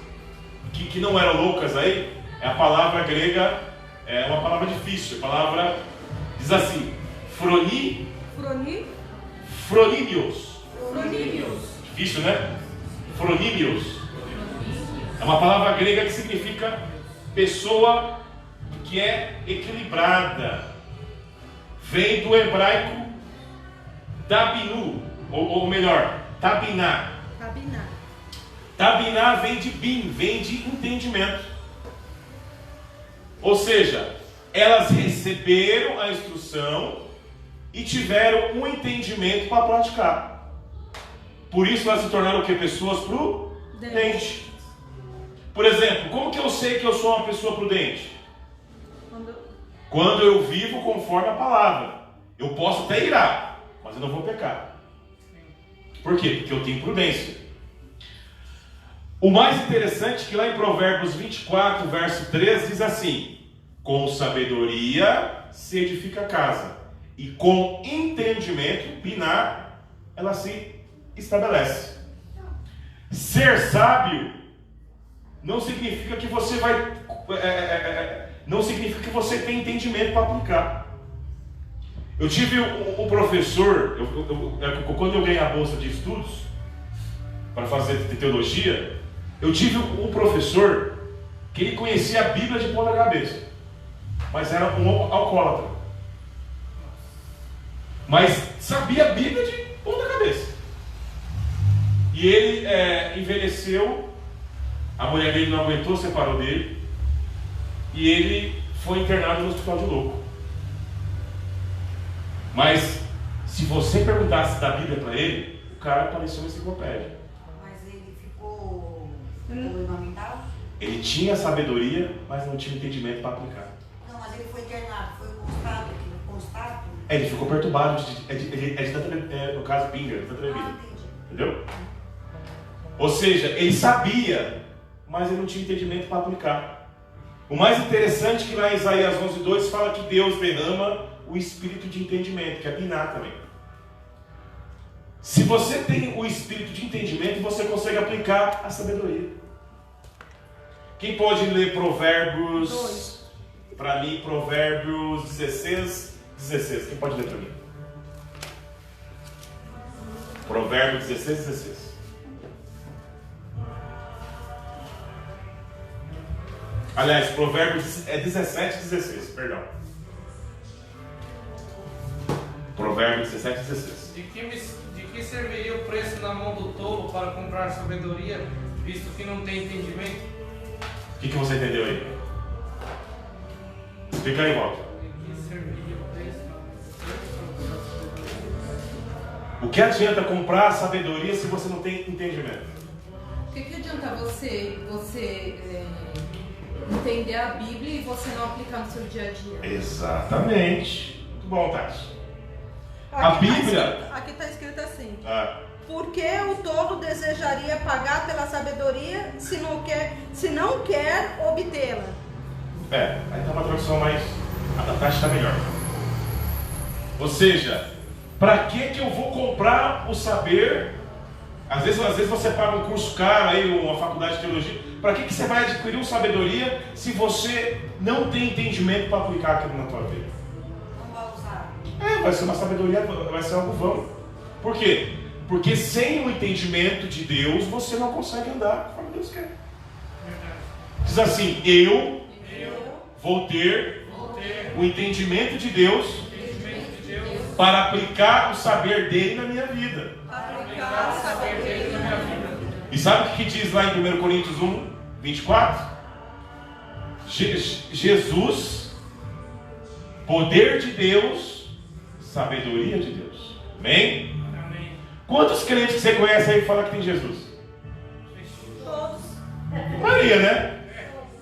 que não eram loucas aí, é a palavra grega, é uma palavra difícil. A palavra diz assim: Fronimios. Difícil, né? Fronimios. É uma palavra grega que significa pessoa que é equilibrada. Vem do hebraico Tabinu, ou melhor, Tabiná. Tabiná vem de bin, vem de entendimento. Ou seja, elas receberam a instrução e tiveram um entendimento para praticar. Por isso elas se tornaram o quê? Pessoas prudentes. Por exemplo, como que eu sei que eu sou uma pessoa prudente? Quando eu vivo conforme a palavra. Eu posso até irar, mas eu não vou pecar. Por quê? Porque eu tenho prudência. O mais interessante é que lá em Provérbios 24, verso 13, diz assim: com sabedoria se edifica a casa, e com entendimento, binar, ela se estabelece. Ser sábio não significa que você vai... não significa que você tem entendimento para aplicar. Eu tive um professor, quando eu ganhei a bolsa de estudos para fazer teologia, eu tive um professor que ele conhecia a Bíblia de ponta cabeça, mas era um alcoólatra, mas sabia a Bíblia de ponta cabeça. E ele envelheceu, a mulher dele não aguentou, separou dele, e ele foi internado no hospital de louco. Mas se você perguntasse da Bíblia para ele, o cara parecia uma enciclopédia. Mas ele ficou ornamental? Ele tinha sabedoria, mas não tinha entendimento para aplicar. Não, mas ele foi internado, foi constado. Ele ficou perturbado, no caso Pinga, de tanta bebida. Entendi. Entendeu? Ou seja, ele sabia, mas ele não tinha entendimento para aplicar. O mais interessante é que lá em Isaías 11:2 fala que Deus derrama o espírito de entendimento, que é Biná também. Se você tem o espírito de entendimento, você consegue aplicar a sabedoria. Quem pode ler Provérbios? Para mim, Provérbios 16. Quem pode ler para mim? Provérbios 16. Aliás, Provérbios é 17:16, perdão. Provérbios 17:16. De que serviria o preço na mão do tolo para comprar sabedoria, visto que não tem entendimento? O que você entendeu aí? Explica aí, volta. De que serviria o preço na mão do tolo para comprar sabedoria? O que adianta comprar sabedoria se você não tem entendimento? O que adianta você entender a Bíblia e você não aplicar no seu dia a dia? Exatamente. Muito bom, Tati. A Bíblia... Aqui está escrito assim. Ah, Por que o tolo desejaria pagar pela sabedoria se não quer obtê-la? aí tá uma tradução mais... A Tati está melhor. Ou seja, para que eu vou comprar o saber? Às vezes você paga um curso caro, aí, uma faculdade de teologia. Para que você vai adquirir uma sabedoria se você não tem entendimento para aplicar aquilo na tua vida? Não vai usar. Vai ser uma sabedoria, vai ser algo vão. Por quê? Porque sem o entendimento de Deus, você não consegue andar conforme Deus quer. Diz assim, eu vou ter o entendimento de Deus para aplicar o saber dele na minha vida. Aplicar o saber dele na minha vida. E sabe o que diz lá em 1 Coríntios 1:24? Jesus, poder de Deus, sabedoria de Deus. Amém? Amém. Quantos crentes que você conhece aí que falam que tem Jesus? Todos. Maria, né?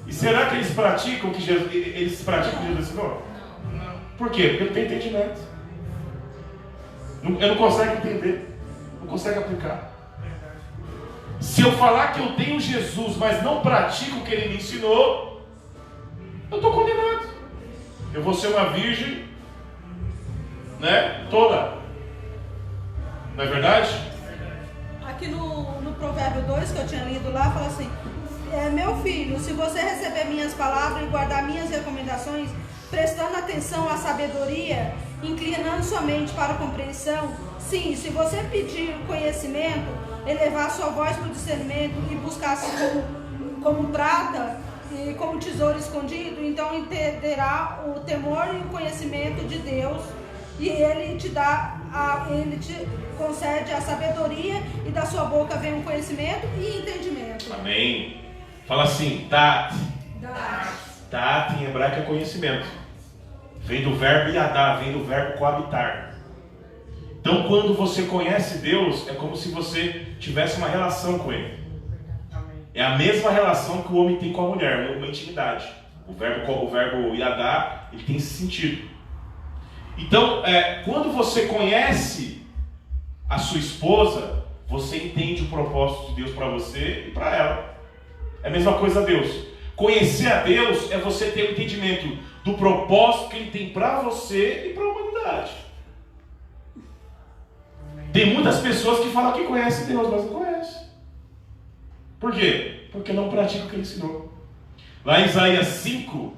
E será que eles praticam o que Jesus ensinou? Não. Por quê? Porque não tem entendimento. Eu não consegue entender. Não consegue aplicar. Se eu falar que eu tenho Jesus, mas não pratico o que ele me ensinou, eu estou condenado. Eu vou ser uma virgem, né? Toda. Não é verdade? Aqui no Provérbio 2 que eu tinha lido lá, fala assim: meu filho, se você receber minhas palavras e guardar minhas recomendações, prestando atenção à sabedoria, inclinando sua mente para a compreensão, sim, se você pedir conhecimento, elevar sua voz para o discernimento e buscar-se como prata e como tesouro escondido, então entenderá o temor e o conhecimento de Deus, e ele te concede a sabedoria, e da sua boca vem um conhecimento e entendimento. Amém. Fala assim, tat. Tat em hebraico é conhecimento. Vem do verbo yadá, vem do verbo coabitar. Então quando você conhece Deus, é como se você tivesse uma relação com Ele. É a mesma relação que o homem tem com a mulher, uma intimidade. O verbo yadá, ele tem esse sentido. Então, quando você conhece a sua esposa, você entende o propósito de Deus para você e para ela. É a mesma coisa a Deus. Conhecer a Deus é você ter o entendimento do propósito que Ele tem para você e para a humanidade. Tem muitas pessoas que falam que conhecem Deus, mas não conhecem. Por quê? Porque não pratica o que ele ensinou. Lá em Isaías 5,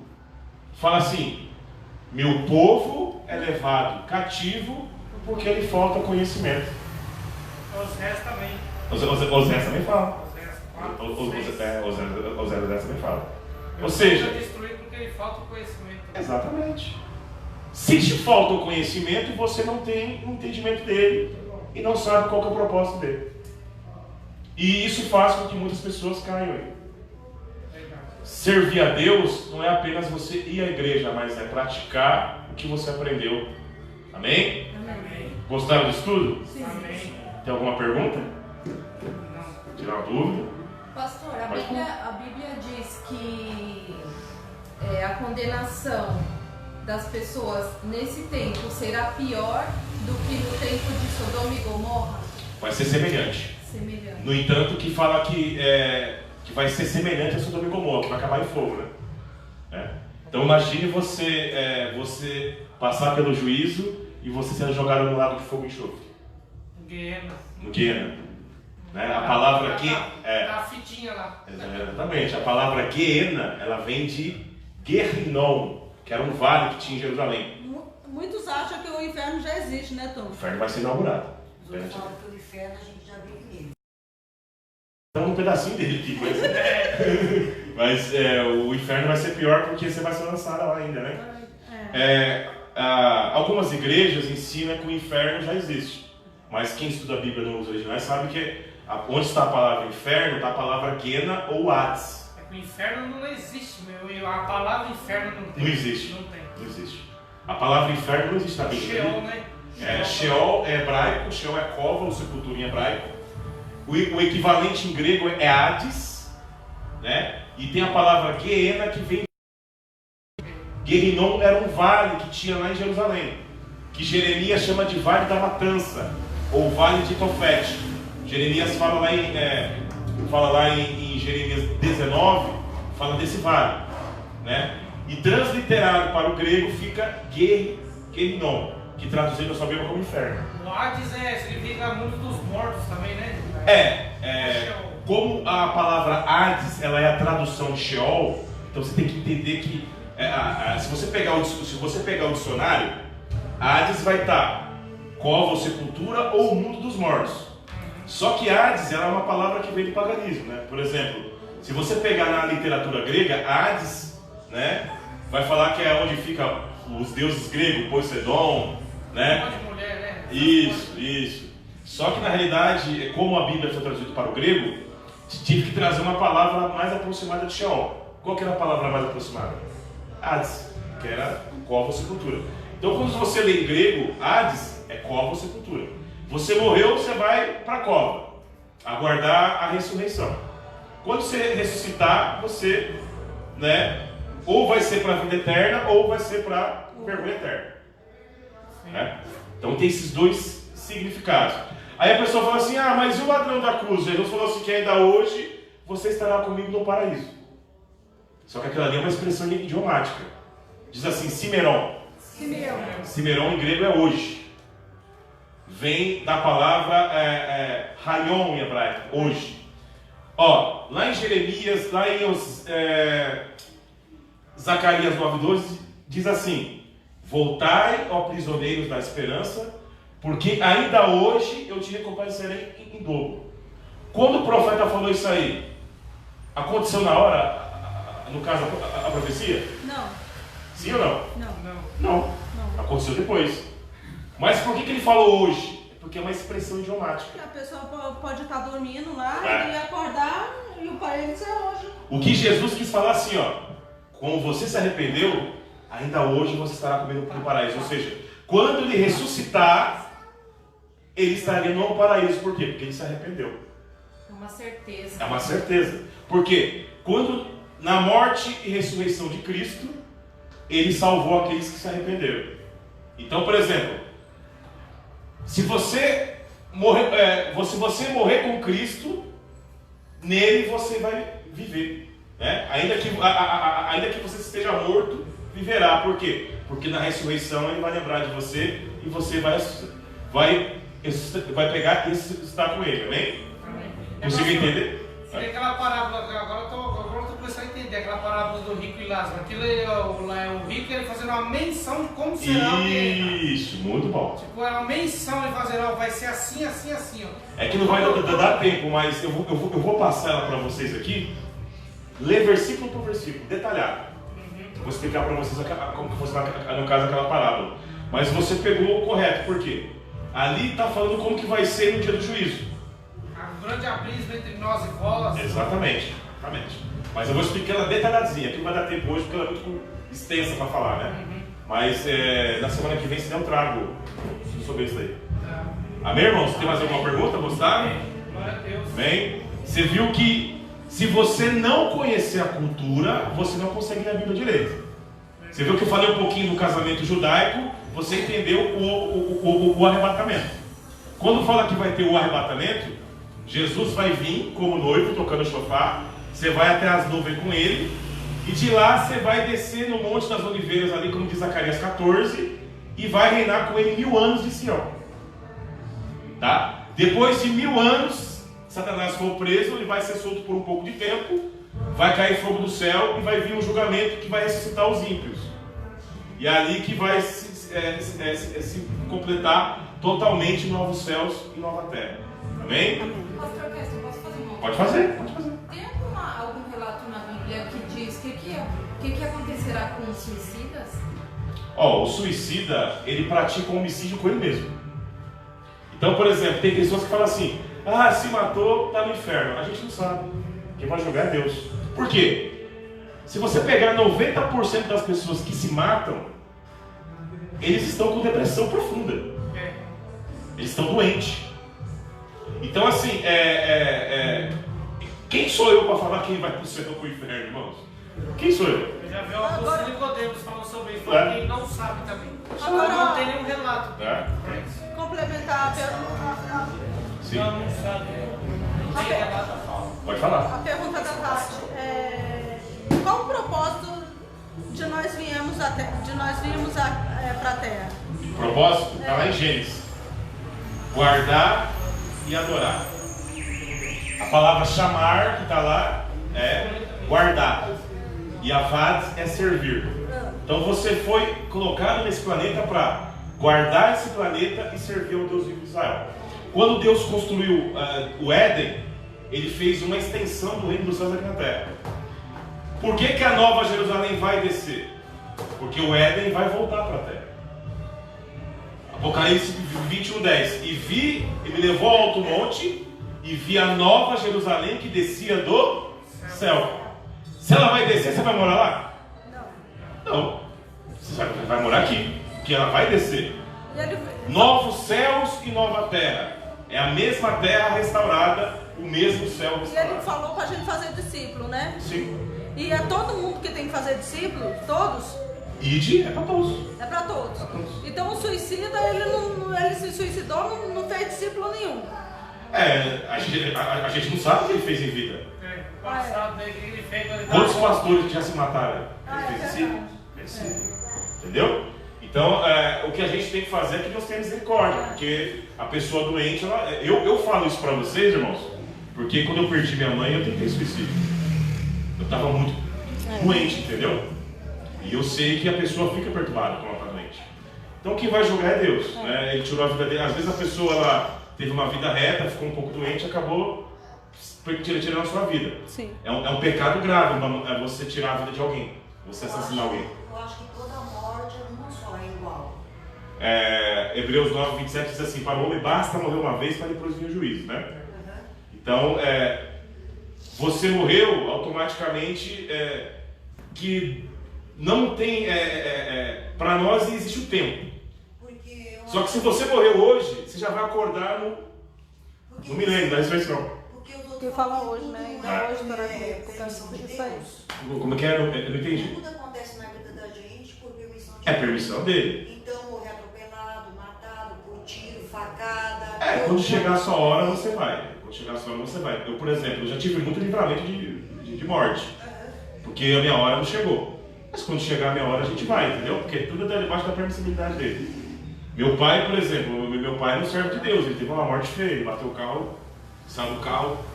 fala assim: meu povo é levado cativo porque lhe falta conhecimento. Osés também. Osés também fala. Osés também fala. Ou seja, destruído porque lhe falta o conhecimento. Exatamente. Se te falta o conhecimento, você não tem um entendimento dele e não sabe qual que é o propósito dele. E isso faz com que muitas pessoas caiam aí. Servir a Deus não é apenas você ir à igreja, mas é praticar o que você aprendeu. Amém? Amém. Gostaram do estudo? Sim. Amém. Tem alguma pergunta? Não. Tirar uma dúvida? Pastor, a Pode Bíblia diz que a condenação das pessoas nesse tempo será pior do que no tempo de Sodoma e Gomorra? Vai ser semelhante. Semelhante. No entanto, que fala que vai ser semelhante a Sodoma e Gomorra, que vai acabar em fogo, né? Então imagine você passar pelo juízo e você sendo jogado no lago de fogo e enxofre. No Guiena. Né? A palavra aqui a fitinha lá. Exatamente. A palavra Guiena, ela vem de Guerrinom, que era um vale que tinha em Jerusalém. Muitos acham que o inferno já existe, né, Tom? O inferno vai ser inaugurado. Os outros falam que o inferno a gente já vive nele. Então um pedacinho dele aqui, mas o inferno vai ser pior porque você vai ser lançado lá ainda, né? Algumas igrejas ensinam que o inferno já existe, mas quem estuda a Bíblia nos originais sabe que onde está a palavra inferno, está a palavra Guiena ou Hades. O inferno não existe, meu. A palavra inferno não tem. Não existe. Não tem. Não existe. A palavra inferno não existe na Bíblia. Sheol, né? Sheol é hebraico, Sheol é cova ou sepultura em hebraico. O equivalente em grego é Hades, né? E tem a palavra Guiena que vem. Guerinom era um vale que tinha lá em Jerusalém, que Jeremias chama de Vale da Matança, ou Vale de Tofete. Jeremias fala lá em Jeremias 19, fala desse vale, né? E transliterado para o grego fica Guerinom, que traduzido nós sabemos como inferno. O Hades significa mundo dos mortos também, né? Como a palavra Hades ela é a tradução de Sheol, então você tem que entender que se você pegar o dicionário, Hades vai estar cova ou sepultura ou mundo dos mortos. Só que Hades ela é uma palavra que vem do paganismo, né? Por exemplo, se você pegar na literatura grega, Hades, né, vai falar que é onde fica os deuses gregos, Poseidon, né? De mulher, né? Isso. Só que na realidade, como a Bíblia foi traduzida para o grego, tive que trazer uma palavra mais aproximada de Sheol. Qual que era a palavra mais aproximada? Hades, que era cova ou sepultura. Então quando você lê em grego, Hades é cova ou sepultura. Você morreu, você vai para a cova, aguardar a ressurreição. Quando você ressuscitar, você, né, ou vai ser para a vida eterna, ou vai ser para a vergonha eterna. Né? Então tem esses dois significados. Aí a pessoa fala assim, mas e o ladrão da cruz? Jesus falou assim que ainda hoje você estará comigo no paraíso. Só que aquela ali é uma expressão idiomática. Diz assim, Simeron. Simeron em grego é hoje. Vem da palavra Hayon em hebraico, hoje. Lá em Jeremias, lá em Zacarias 9,12, diz assim: voltai, ó prisioneiros da esperança, porque ainda hoje eu te recompenserei em dobro. Quando o profeta falou isso aí, aconteceu na hora, no caso, a profecia? Não. Sim ou não? Não. Não. Aconteceu depois. Mas por que ele falou hoje? É porque é uma expressão idiomática. A pessoa pode estar dormindo lá e É. acordar e o parênteses é hoje. O que Jesus quis falar assim, como você se arrependeu, ainda hoje você estará comigo no paraíso. Ou seja, quando ele ressuscitar, ele estaria no paraíso. Por quê? Porque ele se arrependeu. É uma certeza. É uma certeza. Porque quando na morte e ressurreição de Cristo, ele salvou aqueles que se arrependeram. Então, por exemplo, se você morrer com Cristo, nele você vai viver, né? Ainda que você esteja morto, viverá. Por quê? Porque na ressurreição ele vai lembrar de você e você vai pegar e ressuscitar com ele, amém? Conseguiu entender? Tem aquela parábola, agora eu tô começando a entender, aquela parábola do rico e Lázaro. Aquilo é o rico ele fazendo uma menção de como será o que Isso, muito bom. Tipo, é uma menção de fazer, ó, vai ser assim, assim, assim, ó. É que não vai dar tempo, mas eu vou passar ela para vocês aqui, ler versículo por versículo, detalhado. Eu vou explicar para vocês como que fosse no caso aquela parábola. Mas você pegou o correto, por quê? Ali está falando como que vai ser no dia do juízo. A grande abismo entre nós e vós. Exatamente. Mas eu vou explicar ela detalhadinha, que não vai dar tempo hoje porque ela é muito extensa para falar, né? Mas na semana que vem, se não, eu trago sobre isso aí. Amém, irmãos? Tem mais alguma pergunta? Gostaram? Glória a Deus. Bem, você viu que se você não conhecer a cultura, você não consegue ler a Bíblia direito. Você viu que eu falei um pouquinho do casamento judaico, você entendeu o arrebatamento. Quando fala que vai ter o arrebatamento, Jesus vai vir como noivo, tocando o chofar, você vai até as nuvens com ele, e de lá você vai descer no Monte das Oliveiras, ali como diz Zacarias 14, e vai reinar com ele 1000 anos de Sião. Tá? Depois de 1000 anos, Satanás for preso, ele vai ser solto por um pouco de tempo, vai cair fogo do céu e vai vir um julgamento que vai ressuscitar os ímpios. E é ali que vai se completar totalmente novos céus e nova terra. Amém? Pastor Castro, posso fazer uma Pode fazer. Tem algum relato na Bíblia que diz o que acontecerá com os suicidas? O suicida, ele pratica um homicídio com ele mesmo. Então, por exemplo, tem pessoas que falam assim: se matou, está no inferno. A gente não sabe. Quem vai julgar é Deus. Por quê? Se você pegar 90% das pessoas que se matam, eles estão com depressão profunda. Eles estão doentes. Então, assim, quem sou eu para falar quem vai para o céu ou para o inferno, irmãos? Quem sou eu? Eu já vi o apóstolo Nicodemos falando sobre isso, falando quem não sabe também. Agora, não tem nenhum relato. Complementar a pergunta. Sim. Não sabe. Não tem relato a falar. Pode falar. A pergunta da Tati qual o propósito de nós virmos para a Terra? O propósito está lá em Gênesis: guardar e adorar. A palavra chamar que está lá é guardar, e avad é servir. Então você foi colocado nesse planeta para guardar esse planeta e servir ao Deus vivo de Israel. Quando Deus construiu o Éden, ele fez uma extensão do reino dos céus aqui na terra. Por que a nova Jerusalém vai descer? Porque o Éden vai voltar para a terra. Apocalipse 21:10. E me levou ao alto monte e vi a nova Jerusalém que descia do céu. Se ela vai descer, você vai morar lá? Não. Você vai morar aqui, porque ela vai descer. Novos céus e nova terra. É a mesma terra restaurada, o mesmo céu E restaurado. ele falou para a gente fazer discípulo, né? Sim. E é todo mundo que tem que fazer discípulo? Todos? Ide é para todos. É para todos. Então o suicida, ele se suicidou, não fez discípulo nenhum. A gente não sabe o que ele fez em vida. O passado dele que ele fez. Quantos pastores que já se mataram? Ele fez verdade. discípulo. Entendeu? Então, o que a gente tem que fazer é que nós temos misericórdia, porque a pessoa doente, eu falo isso para vocês, irmãos, porque quando eu perdi minha mãe, eu tentei suicídio. Eu estava muito doente, entendeu? E eu sei que a pessoa fica perturbada quando ela está doente. Então, quem vai julgar é Deus, né? Ele tirou a vida dele. Às vezes a pessoa ela teve uma vida reta, ficou um pouco doente, acabou tirando a sua vida. Sim. É um pecado grave você tirar a vida de alguém, você assassinar alguém. Eu acho que toda morte é uma só, é igual. Hebreus 9:27 diz assim: para o homem basta morrer uma vez para depois vir o juízo, né? Então, você morreu automaticamente, que não tem, para nós existe o tempo. Só que se você morreu hoje, você já vai acordar no milênio da ressurreição. Que fala hoje, né? Ainda hoje, para isso aí. Como é que é? Eu não entendi. Tudo acontece na vida da gente por permissão de É permissão dele. Então, morrer atropelado, matado, por tiro, facada. Quando chegar a sua hora, você vai. Quando chegar a sua hora, você vai. Eu, por exemplo, já tive muito livramento de morte. Porque a minha hora não chegou. Mas quando chegar a minha hora, a gente vai, entendeu? Porque tudo está debaixo da permissibilidade dele. Meu pai, por exemplo, meu pai não serve de Deus. Ele teve uma morte feia. Ele bateu o carro, saiu do carro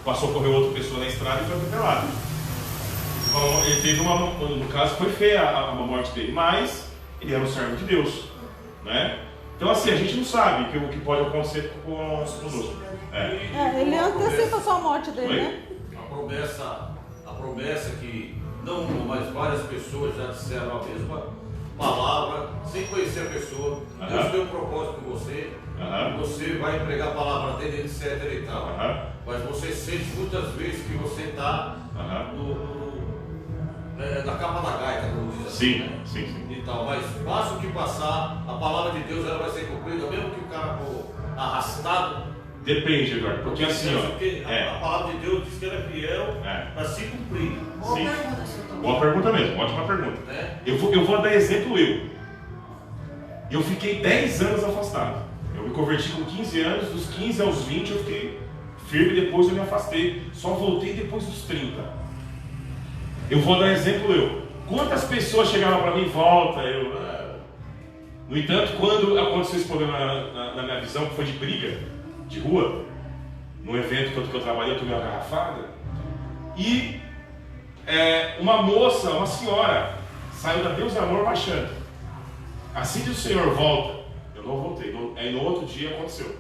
passou a correr outra pessoa na estrada e foi atropelado. Ele teve no caso foi feia a morte dele, mas ele era um servo de Deus, né? Então assim, a gente não sabe o que pode acontecer conosco. Ele antecipa só a morte dele, né? A promessa que não uma, mas várias pessoas já disseram a mesma palavra, sem conhecer a pessoa. Deus tem um propósito com você. Você vai pregar a palavra dele, etc e tal. Mas você sente muitas vezes que você está na capa da gaita, como diz assim. Sim. E tal. Mas passa o que passar, a palavra de Deus ela vai ser cumprida, mesmo que o cara for arrastado. Depende, Eduardo, porque assim, a palavra de Deus diz que ela é fiel para se cumprir. Boa pergunta, senhor Tom. Boa pergunta mesmo, ótima pergunta. Eu vou dar exemplo eu fiquei 10 anos afastado. Eu me converti com 15 anos, dos 15 aos 20 eu fiquei firme, depois eu me afastei. Só voltei depois dos 30. Eu vou dar exemplo Quantas pessoas chegavam para mim, volta, No entanto, quando aconteceu esse problema na minha visão, que foi de briga, de rua, num evento que eu trabalhei, eu tomei uma garrafada, e uma moça, uma senhora, saiu da Deus e Amor baixando. Assim que o Senhor volta, eu não voltei. Aí no outro dia aconteceu.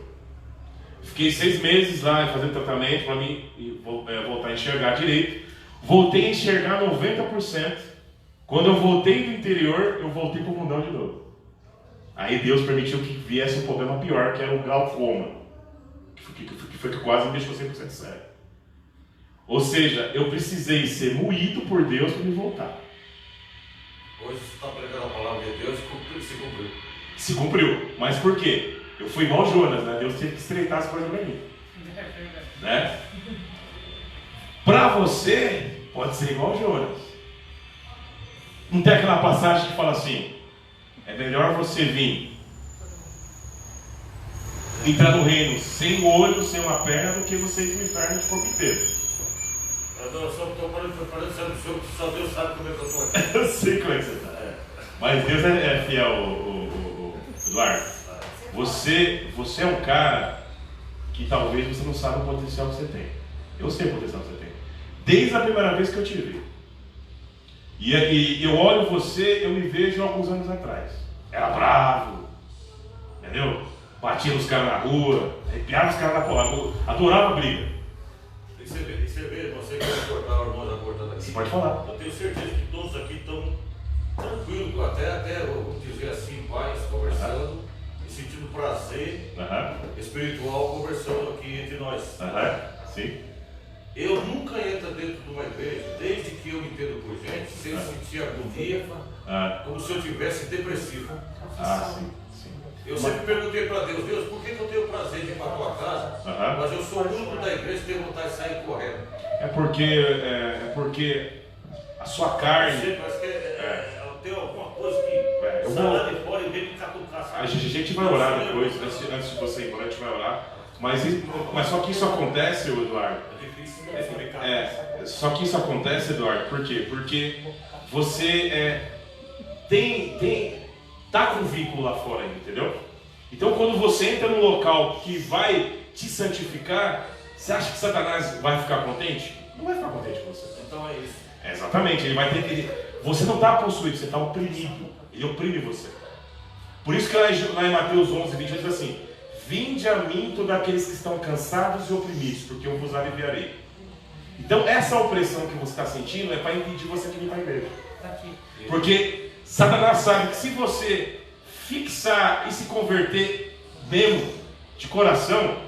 Fiquei 6 meses lá fazendo tratamento para mim voltar a enxergar direito. Voltei a enxergar 90%. Quando eu voltei do interior, eu voltei para o mundão de novo. Aí Deus permitiu que viesse um problema pior, que era o glaucoma, que foi que quase me deixou 100% sério. Ou seja, eu precisei ser moído por Deus para me voltar. Hoje você está pregando a palavra de Deus e se cumpriu. Se cumpriu. Mas por quê? Eu fui igual Jonas, né? Deus teve que estreitar as coisas para mim. Né? Para você, pode ser igual Jonas. Não tem aquela passagem que fala assim: é melhor você vir entrar no reino sem um olho, sem uma perna, do que você ir no inferno de corpo inteiro. Eu só estou parecendo o senhor que só Deus sabe como é que eu estou aqui. Eu sei como é que você está. Mas Deus é fiel, Eduardo. Você é um cara que talvez você não saiba o potencial que você tem. Eu sei o potencial que você tem. Desde a primeira vez que eu te vi. E eu olho você, eu me vejo alguns anos atrás. Era bravo, entendeu? Batia nos caras na rua, arrepiava os caras na porrada, adorava briga. E você vê, você que vai cortar o irmão da cortada aqui. Você pode falar. Eu tenho certeza que todos aqui estão tranquilos, até vamos dizer assim, paz, conversando, e sentindo prazer espiritual, conversando aqui entre nós. Sim. Eu nunca entro dentro de uma igreja, desde que eu me entendo por gente, sem sentir agonia, como se eu estivesse depressivo. Sim. Eu sempre perguntei para Deus, por que eu tenho prazer de ir para a tua casa, mas eu sou o único da igreja que tem vontade de sair correndo? É porque a sua carne... Parece que tem alguma coisa que sai lá de fora e vem me catucar. A gente vai orar depois, antes de você ir embora, a gente vai orar. Mas só que isso acontece, Eduardo. É difícil Só que isso acontece, Eduardo, por quê? Porque você tá com um vínculo lá fora ainda, entendeu? Então quando você entra num local que vai te santificar, você acha que Satanás vai ficar contente? Não vai ficar contente com você. Então é isso. Exatamente, ele vai ter que... Você não está possuído, você está oprimido. Ele oprime você. Por isso que lá em Mateus 11, 20 diz assim: vinde a mim todos aqueles que estão cansados e oprimidos, porque eu vos aliviarei. Então essa opressão que você está sentindo é para impedir você de vir para a igreja. Porque Satanás sabe que se você fixar e se converter mesmo, de coração,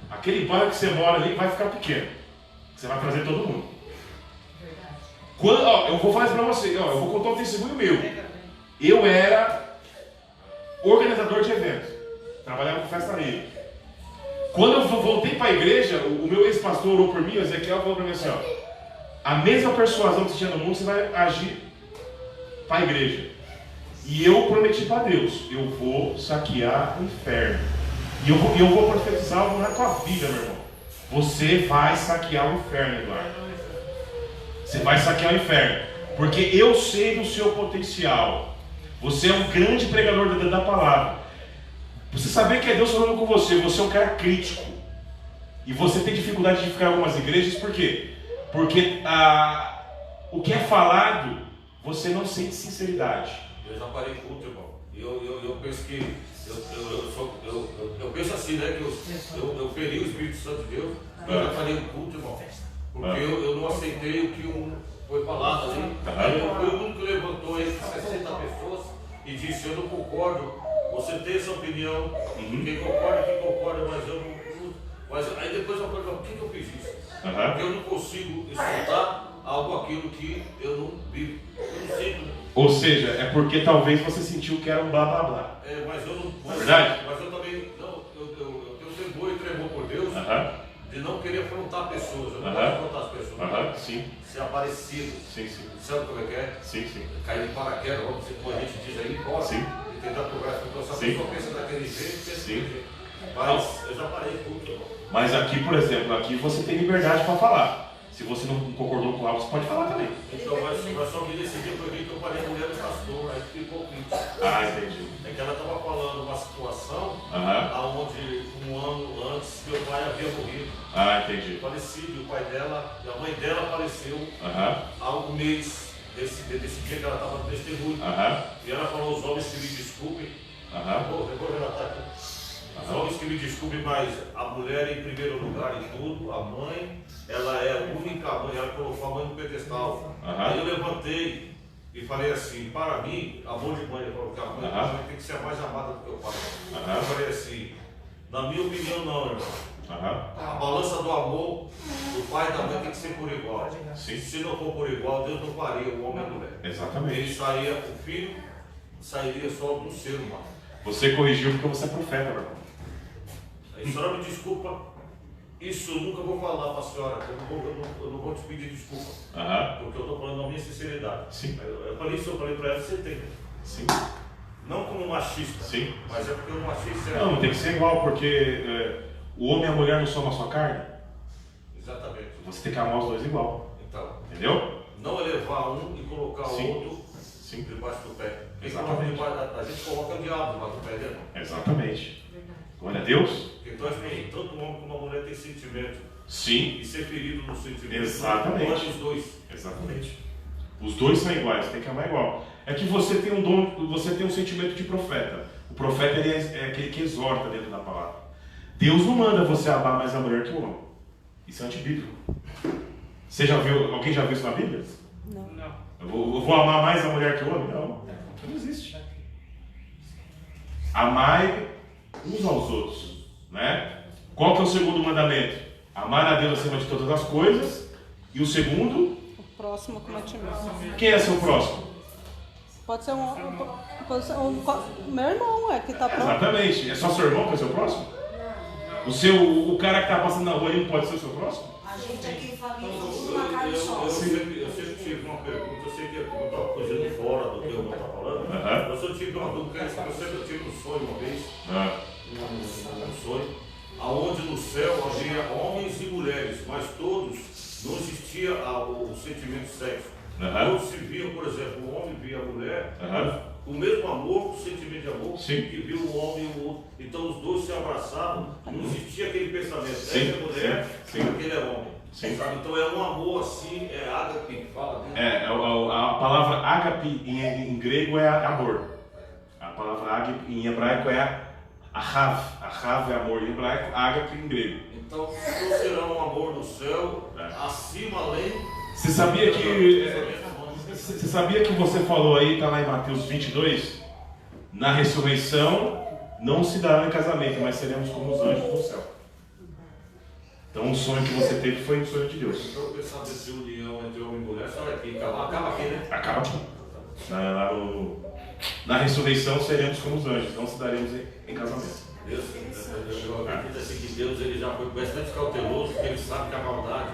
aquele bairro que você mora ali vai ficar pequeno. Você vai trazer todo mundo. Eu vou falar isso para você, eu vou contar um testemunho meu. Eu era organizador de eventos, trabalhava com festa livre. Quando eu voltei para a igreja, o meu ex-pastor orou por mim, o Ezequiel falou para mim assim: a mesma persuasão que você tinha no mundo, você vai agir para a igreja. E eu prometi para Deus: eu vou saquear o inferno. E eu vou profetizar algo na tua vida, meu irmão. Você vai saquear o inferno, Eduardo. Você vai saquear o inferno. Porque eu sei do seu potencial. Você é um grande pregador da palavra. Você saber que é Deus falando com você. Você é um cara crítico. E você tem dificuldade de ficar em algumas igrejas, por quê? Porque o que é falado, você não sente sinceridade. Eu já parei culto, irmão. Eu penso que eu penso assim, né? Que eu feri o Espírito Santo de Deus. Eu já parei o culto, irmão. Porque eu não aceitei o que foi falado ali. Aí o único que levantou aí 60 pessoas e disse: eu não concordo. Você tem essa opinião. Quem concorda, mas eu não. Mas aí depois eu falei: por que eu fiz isso? Porque eu não consigo escutar aquilo que eu não vivo. Eu não sinto. Ou seja, é porque talvez você sentiu que era um blá blá blá. Mas eu não. É verdade? Mas eu também. Não, eu tenho temor e tremor por Deus de não querer afrontar pessoas. Eu não gosto de afrontar as pessoas. Sim. Ser aparecido. Sim. Sabe como é que é? Sim. Cair de paraquedas, como a gente diz aí, embora. Sim. E tentar progresso. Então, se a pessoa pensa daquele jeito, pensa daquele jeito. Mas eu já parei tudo. Mas aqui, por exemplo, aqui você tem liberdade para falar. Se você não concordou com algo, você pode falar também. Então, mas só me decidiu porque eu parei a mulher do pastor, aí ficou crítico. Entendi. É que ela estava falando uma situação onde um ano antes meu pai havia morrido. Entendi. Falecido, o pai dela, a mãe dela faleceu há um mês desse dia que ela estava no testemunho. E ela falou: os homens que me desculpem. Eu vou relatar aqui. Os homens que me desculpem, mas a mulher em primeiro lugar em tudo, a mãe, ela é a única mãe, ela colocou a mãe no pedestal. Aí eu levantei e falei assim: para mim, amor de mãe, eu falo que a mãe tem que ser a mais amada do que o pai. Eu falei assim: na minha opinião, não, irmão. A balança do amor do pai e da mãe tem que ser por igual. Se não for por igual, Deus não faria o homem e a mulher. Exatamente. Ele sairia, o filho sairia só do ser humano. Você corrigiu porque você é profeta, meu irmão. A senhora me desculpa, isso eu nunca vou falar para a senhora, eu não vou te pedir desculpa, porque eu estou falando da minha sinceridade. Sim. Eu falei para ela: você tem. Sim. Não como machista, mas é porque o machista é. Não, tem que ser igual, porque o homem e a mulher não são a sua carne. Exatamente. Você tem que amar os dois igual. Então, entendeu? Não elevar um e colocar o outro debaixo do pé. Exatamente. A gente coloca o diabo debaixo do pé dele. Exatamente. Glória a Deus. Então, tanto um homem como uma mulher tem sentimento. Sim. E ser ferido no sentimento. Exatamente. Pode os dois. Exatamente. Os dois são iguais, tem que amar igual. É que você tem um dom, você tem um sentimento de profeta. O profeta ele é aquele que exorta dentro da palavra. Deus não manda você amar mais a mulher que o homem. Isso é antibíblico. Você já viu? Alguém já viu isso na Bíblia? Não. Eu vou amar mais a mulher que o homem? Não existe. Amai uns aos outros, né? Qual que é o segundo mandamento? Amar a Deus acima de todas as coisas. E o segundo? O próximo como a ti mesmo. Quem é seu próximo? Pode ser meu irmão, que está próximo. Exatamente. É só seu irmão que é seu próximo? O cara que está passando na rua aí não pode ser o seu próximo? A gente aqui em família, somos uma carne só. Eu sempre tive uma pergunta, eu sei que eu estou fugindo fora do que eu estou falando. Eu só tive uma dúvida, eu sempre tive um sonho uma vez. Um sonho, aonde no céu havia homens e mulheres, mas todos não existia o sentimento de sexo. Todos se viam, por exemplo, o homem via a mulher, o mesmo amor, o sentimento de amor, que viu o homem e o outro. Então os dois se abraçavam, não existia aquele pensamento, ela é mulher, aquele é homem. Sabe? Então é um amor assim, é ágape que fala. Né? A palavra ágape em grego é amor. A palavra ágape em hebraico é ahav. Ahav é amor em hebraico, ágape em grego. Então será um amor no céu, acima, além. Você sabia que você falou aí, está lá em Mateus 22? Na ressurreição não se dará em casamento, mas seremos como os anjos do céu. Então o sonho que você teve foi o sonho de Deus. Então eu pensava nessa união entre homem e mulher, só aqui, acaba aqui, né? Acaba aqui. Na ressurreição seremos como os anjos, não se daremos em casamento. Deus, eu acredito assim que Deus ele já foi bastante cauteloso, porque ele sabe que a maldade,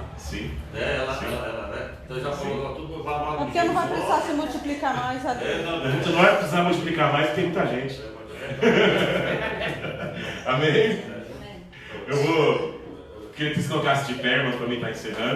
né, ela, né? Então ele já falou, tudo vai mal. Porque não vai precisar se multiplicar mais. A gente não vai precisar multiplicar mais, tem muita gente. Amém? Eu queria que você colocasse de pé, mas para mim está encerrando.